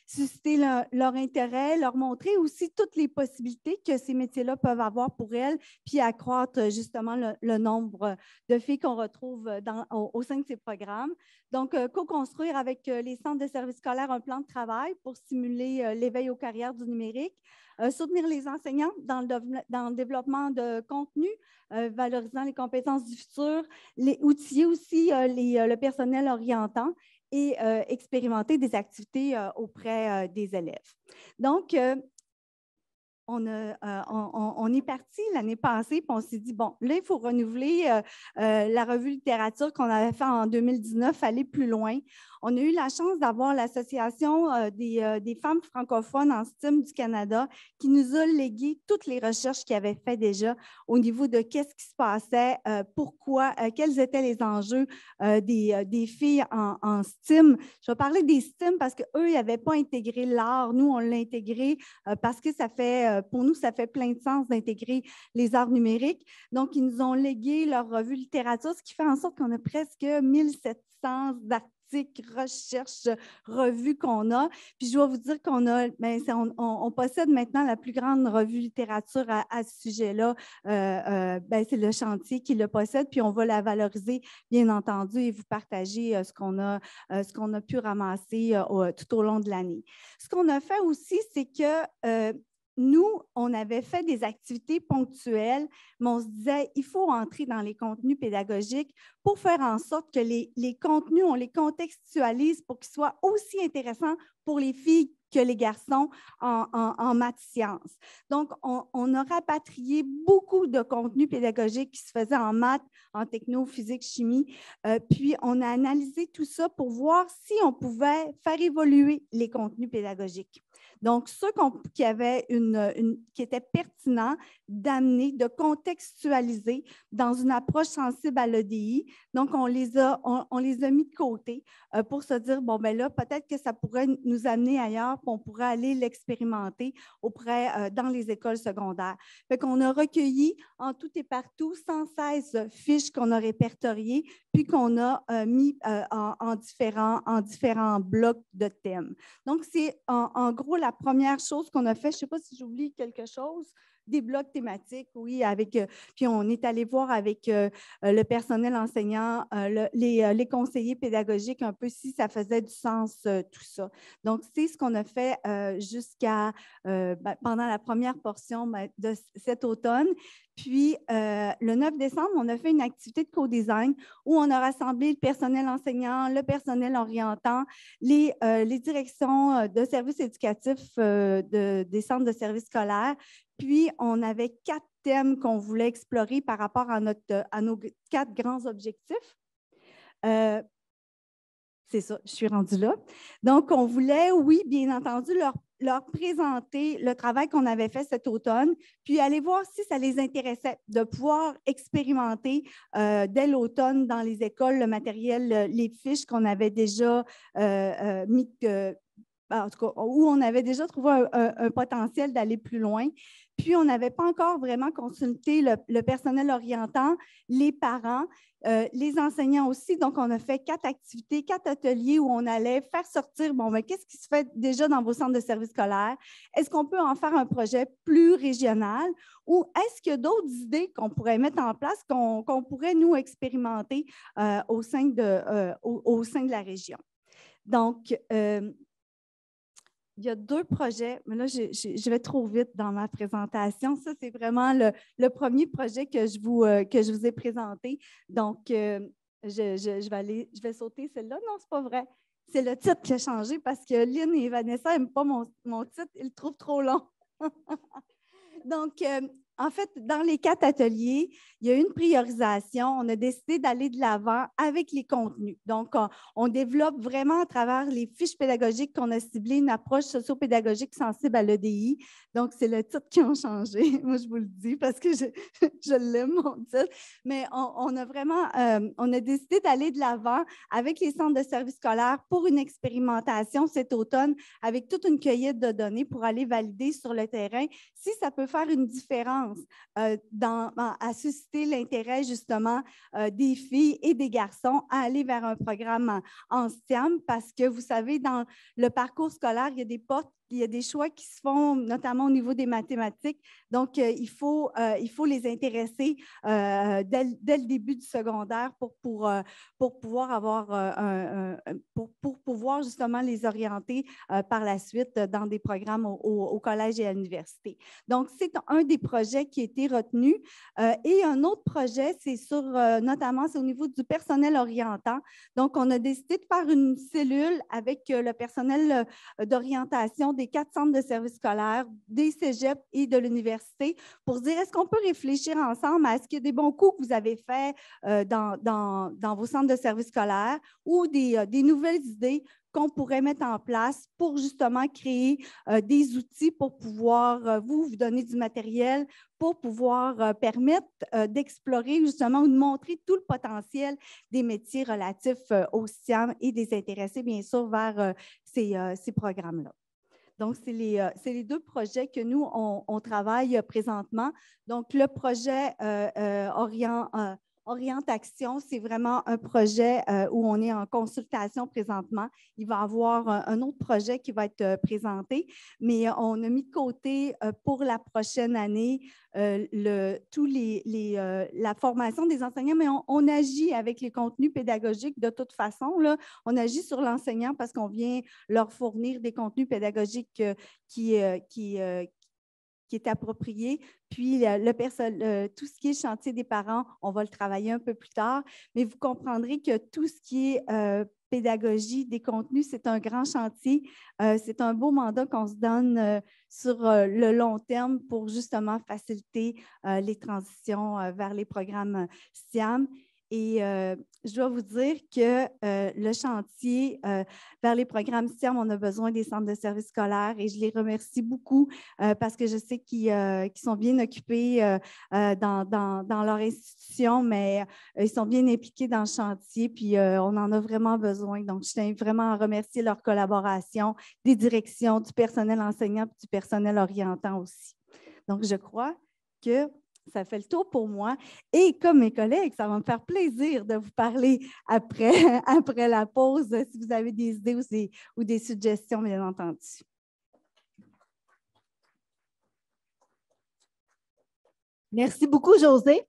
susciter leur intérêt, leur montrer aussi toutes les possibilités que ces métiers-là peuvent avoir pour elles, puis accroître justement le nombre de filles qu'on retrouve au sein de ces programmes. Donc, co-construire avec les centres de services scolaires un plan de travail pour stimuler l'éveil aux carrières du numérique, soutenir les enseignants dans le développement de contenu, valorisant les compétences du futur, outiller aussi le personnel orientant et expérimenter des activités auprès des élèves. Donc, on est parti l'année passée, puis on s'est dit, bon, là, il faut renouveler la revue littérature qu'on avait fait en 2019, aller plus loin. On a eu la chance d'avoir l'Association des femmes francophones en STEM du Canada qui nous a légué toutes les recherches qu'ils avaient faites déjà au niveau de qu'est-ce qui se passait, pourquoi, quels étaient les enjeux des filles en STEM. Je vais parler des STEM parce qu'eux, ils n'avaient pas intégré l'art. Nous, on l'a intégré parce que pour nous, ça fait plein de sens d'intégrer les arts numériques. Donc, ils nous ont légué leur revue littérature, ce qui fait en sorte qu'on a presque 1700 articles, recherches, revues qu'on a. Puis, je dois vous dire on possède maintenant la plus grande revue littérature à ce sujet-là. C'est le chantier qui le possède, puis on va la valoriser, bien entendu, et vous partager ce qu'on a pu ramasser tout au long de l'année. Ce qu'on a fait aussi, c'est que nous, on avait fait des activités ponctuelles, mais on se disait, il faut entrer dans les contenus pédagogiques pour faire en sorte que les contenus, on les contextualise pour qu'ils soient aussi intéressants pour les filles que les garçons en maths sciences. Donc, on a rapatrié beaucoup de contenus pédagogiques qui se faisaient en maths, en techno, physique, chimie. Puis, on a analysé tout ça pour voir si on pouvait faire évoluer les contenus pédagogiques. Donc, ceux qui avaient qui étaient pertinents d'amener, de contextualiser dans une approche sensible à l'EDI. Donc, on les a mis de côté pour se dire, bon, bien là, peut-être que ça pourrait nous amener ailleurs, puis on pourrait aller l'expérimenter dans les écoles secondaires. Fait qu'on a recueilli en tout et partout 116 fiches qu'on a répertoriées, puis qu'on a mis en différents blocs de thèmes. Donc, c'est en gros la première chose qu'on a fait. Je ne sais pas si j'oublie quelque chose. Des blocs thématiques, oui, puis on est allé voir avec le personnel enseignant, les conseillers pédagogiques, un peu si ça faisait du sens, tout ça. Donc, c'est ce qu'on a fait pendant la première portion de cet automne. Puis, le 9 décembre, on a fait une activité de co-design où on a rassemblé le personnel enseignant, le personnel orientant, les directions de services éducatifs des centres de services scolaires. Puis, on avait 4 thèmes qu'on voulait explorer par rapport à nos 4 grands objectifs. C'est ça, je suis rendue là. Donc, on voulait, oui, bien entendu, leur présenter le travail qu'on avait fait cet automne, puis aller voir si ça les intéressait de pouvoir expérimenter dès l'automne dans les écoles le matériel, les fiches qu'on avait déjà mis, en tout cas, où on avait déjà trouvé un potentiel d'aller plus loin. Puis, on n'avait pas encore vraiment consulté le personnel orientant, les parents, les enseignants aussi. Donc, on a fait 4 activités, 4 ateliers où on allait faire sortir, bon, mais qu'est-ce qui se fait déjà dans vos centres de services scolaires? Est-ce qu'on peut en faire un projet plus régional ou est-ce qu'il y a d'autres idées qu'on pourrait mettre en place, qu'on pourrait, nous, expérimenter au sein de la région? Donc, il y a 2 projets, mais là, je vais trop vite dans ma présentation. Ça, c'est vraiment le premier projet que je vous ai présenté. Donc, je vais sauter celle-là. Non, ce n'est pas vrai. C'est le titre qui a changé parce que Lynn et Vanessa n'aiment pas mon titre. Ils le trouvent trop long. Donc, en fait, dans les 4 ateliers, il y a une priorisation. On a décidé d'aller de l'avant avec les contenus. Donc, on développe vraiment à travers les fiches pédagogiques qu'on a ciblées une approche socio-pédagogique sensible à l'EDI. Donc, c'est le titre qui a changé. Moi, je vous le dis parce que je l'aime, mon titre. Mais on a décidé d'aller de l'avant avec les centres de services scolaires pour une expérimentation cet automne avec toute une cueillette de données pour aller valider sur le terrain si ça peut faire une différence à susciter l'intérêt justement des filles et des garçons à aller vers un programme en STEM parce que vous savez, dans le parcours scolaire, il y a des choix qui se font, notamment au niveau des mathématiques. Donc, il faut les intéresser dès le début du secondaire pour pouvoir justement les orienter par la suite dans des programmes au collège et à l'université. Donc, c'est un des projets qui a été retenu. Et un autre projet, c'est notamment, c'est au niveau du personnel orientant. Donc, on a décidé de faire une cellule avec le personnel d'orientation des 4 centres de services scolaires, des cégeps et de l'université pour dire est-ce qu'on peut réfléchir ensemble à est-ce qu'il y a des bons coups que vous avez faits dans vos centres de services scolaires ou des nouvelles idées qu'on pourrait mettre en place pour justement créer des outils pour pouvoir vous donner du matériel, pour pouvoir permettre d'explorer justement ou de montrer tout le potentiel des métiers relatifs au STEM et des intéressés, bien sûr, vers ces programmes-là. Donc, c'est les 2 projets que nous, on travaille présentement. Donc, le projet Orientation, c'est vraiment un projet où on est en consultation présentement. Il va y avoir un autre projet qui va être présenté, mais on a mis de côté pour la prochaine année la formation des enseignants, mais on agit avec les contenus pédagogiques de toute façon. Là, on agit sur l'enseignant parce qu'on vient leur fournir des contenus pédagogiques qui qui est approprié. Puis, tout ce qui est chantier des parents, on va le travailler un peu plus tard. Mais vous comprendrez que tout ce qui est pédagogie des contenus, c'est un grand chantier. C'est un beau mandat qu'on se donne sur le long terme pour justement faciliter les transitions vers les programmes SIAM. Et je dois vous dire que le chantier vers les programmes SIAM, on a besoin des centres de services scolaires et je les remercie beaucoup parce que je sais qu'ils sont bien occupés dans leur institution, mais ils sont bien impliqués dans le chantier puis on en a vraiment besoin. Donc, je tiens vraiment à remercier leur collaboration, des directions, du personnel enseignant et du personnel orientant aussi. Donc, je crois que ça fait le tour pour moi. Et comme mes collègues, ça va me faire plaisir de vous parler après la pause, si vous avez des idées ou des suggestions, bien entendu. Merci beaucoup, Josée.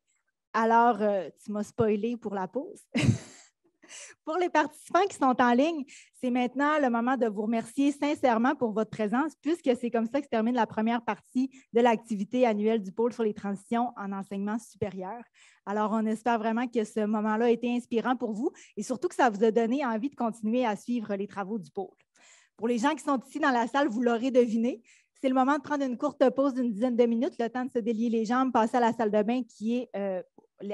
Alors, tu m'as spoilé pour la pause. Pour les participants qui sont en ligne, c'est maintenant le moment de vous remercier sincèrement pour votre présence, puisque c'est comme ça que se termine la première partie de l'activité annuelle du pôle sur les transitions en enseignement supérieur. Alors, on espère vraiment que ce moment-là a été inspirant pour vous et surtout que ça vous a donné envie de continuer à suivre les travaux du pôle. Pour les gens qui sont ici dans la salle, vous l'aurez deviné, c'est le moment de prendre une courte pause d'une dizaine de minutes, le temps de se délier les jambes, passer à la salle de bain qui est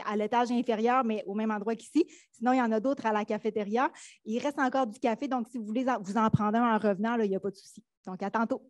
à l'étage inférieur, mais au même endroit qu'ici. Sinon, il y en a d'autres à la cafétéria. Il reste encore du café, donc si vous voulez vous en prendre un en revenant, là, il n'y a pas de souci. Donc, à tantôt.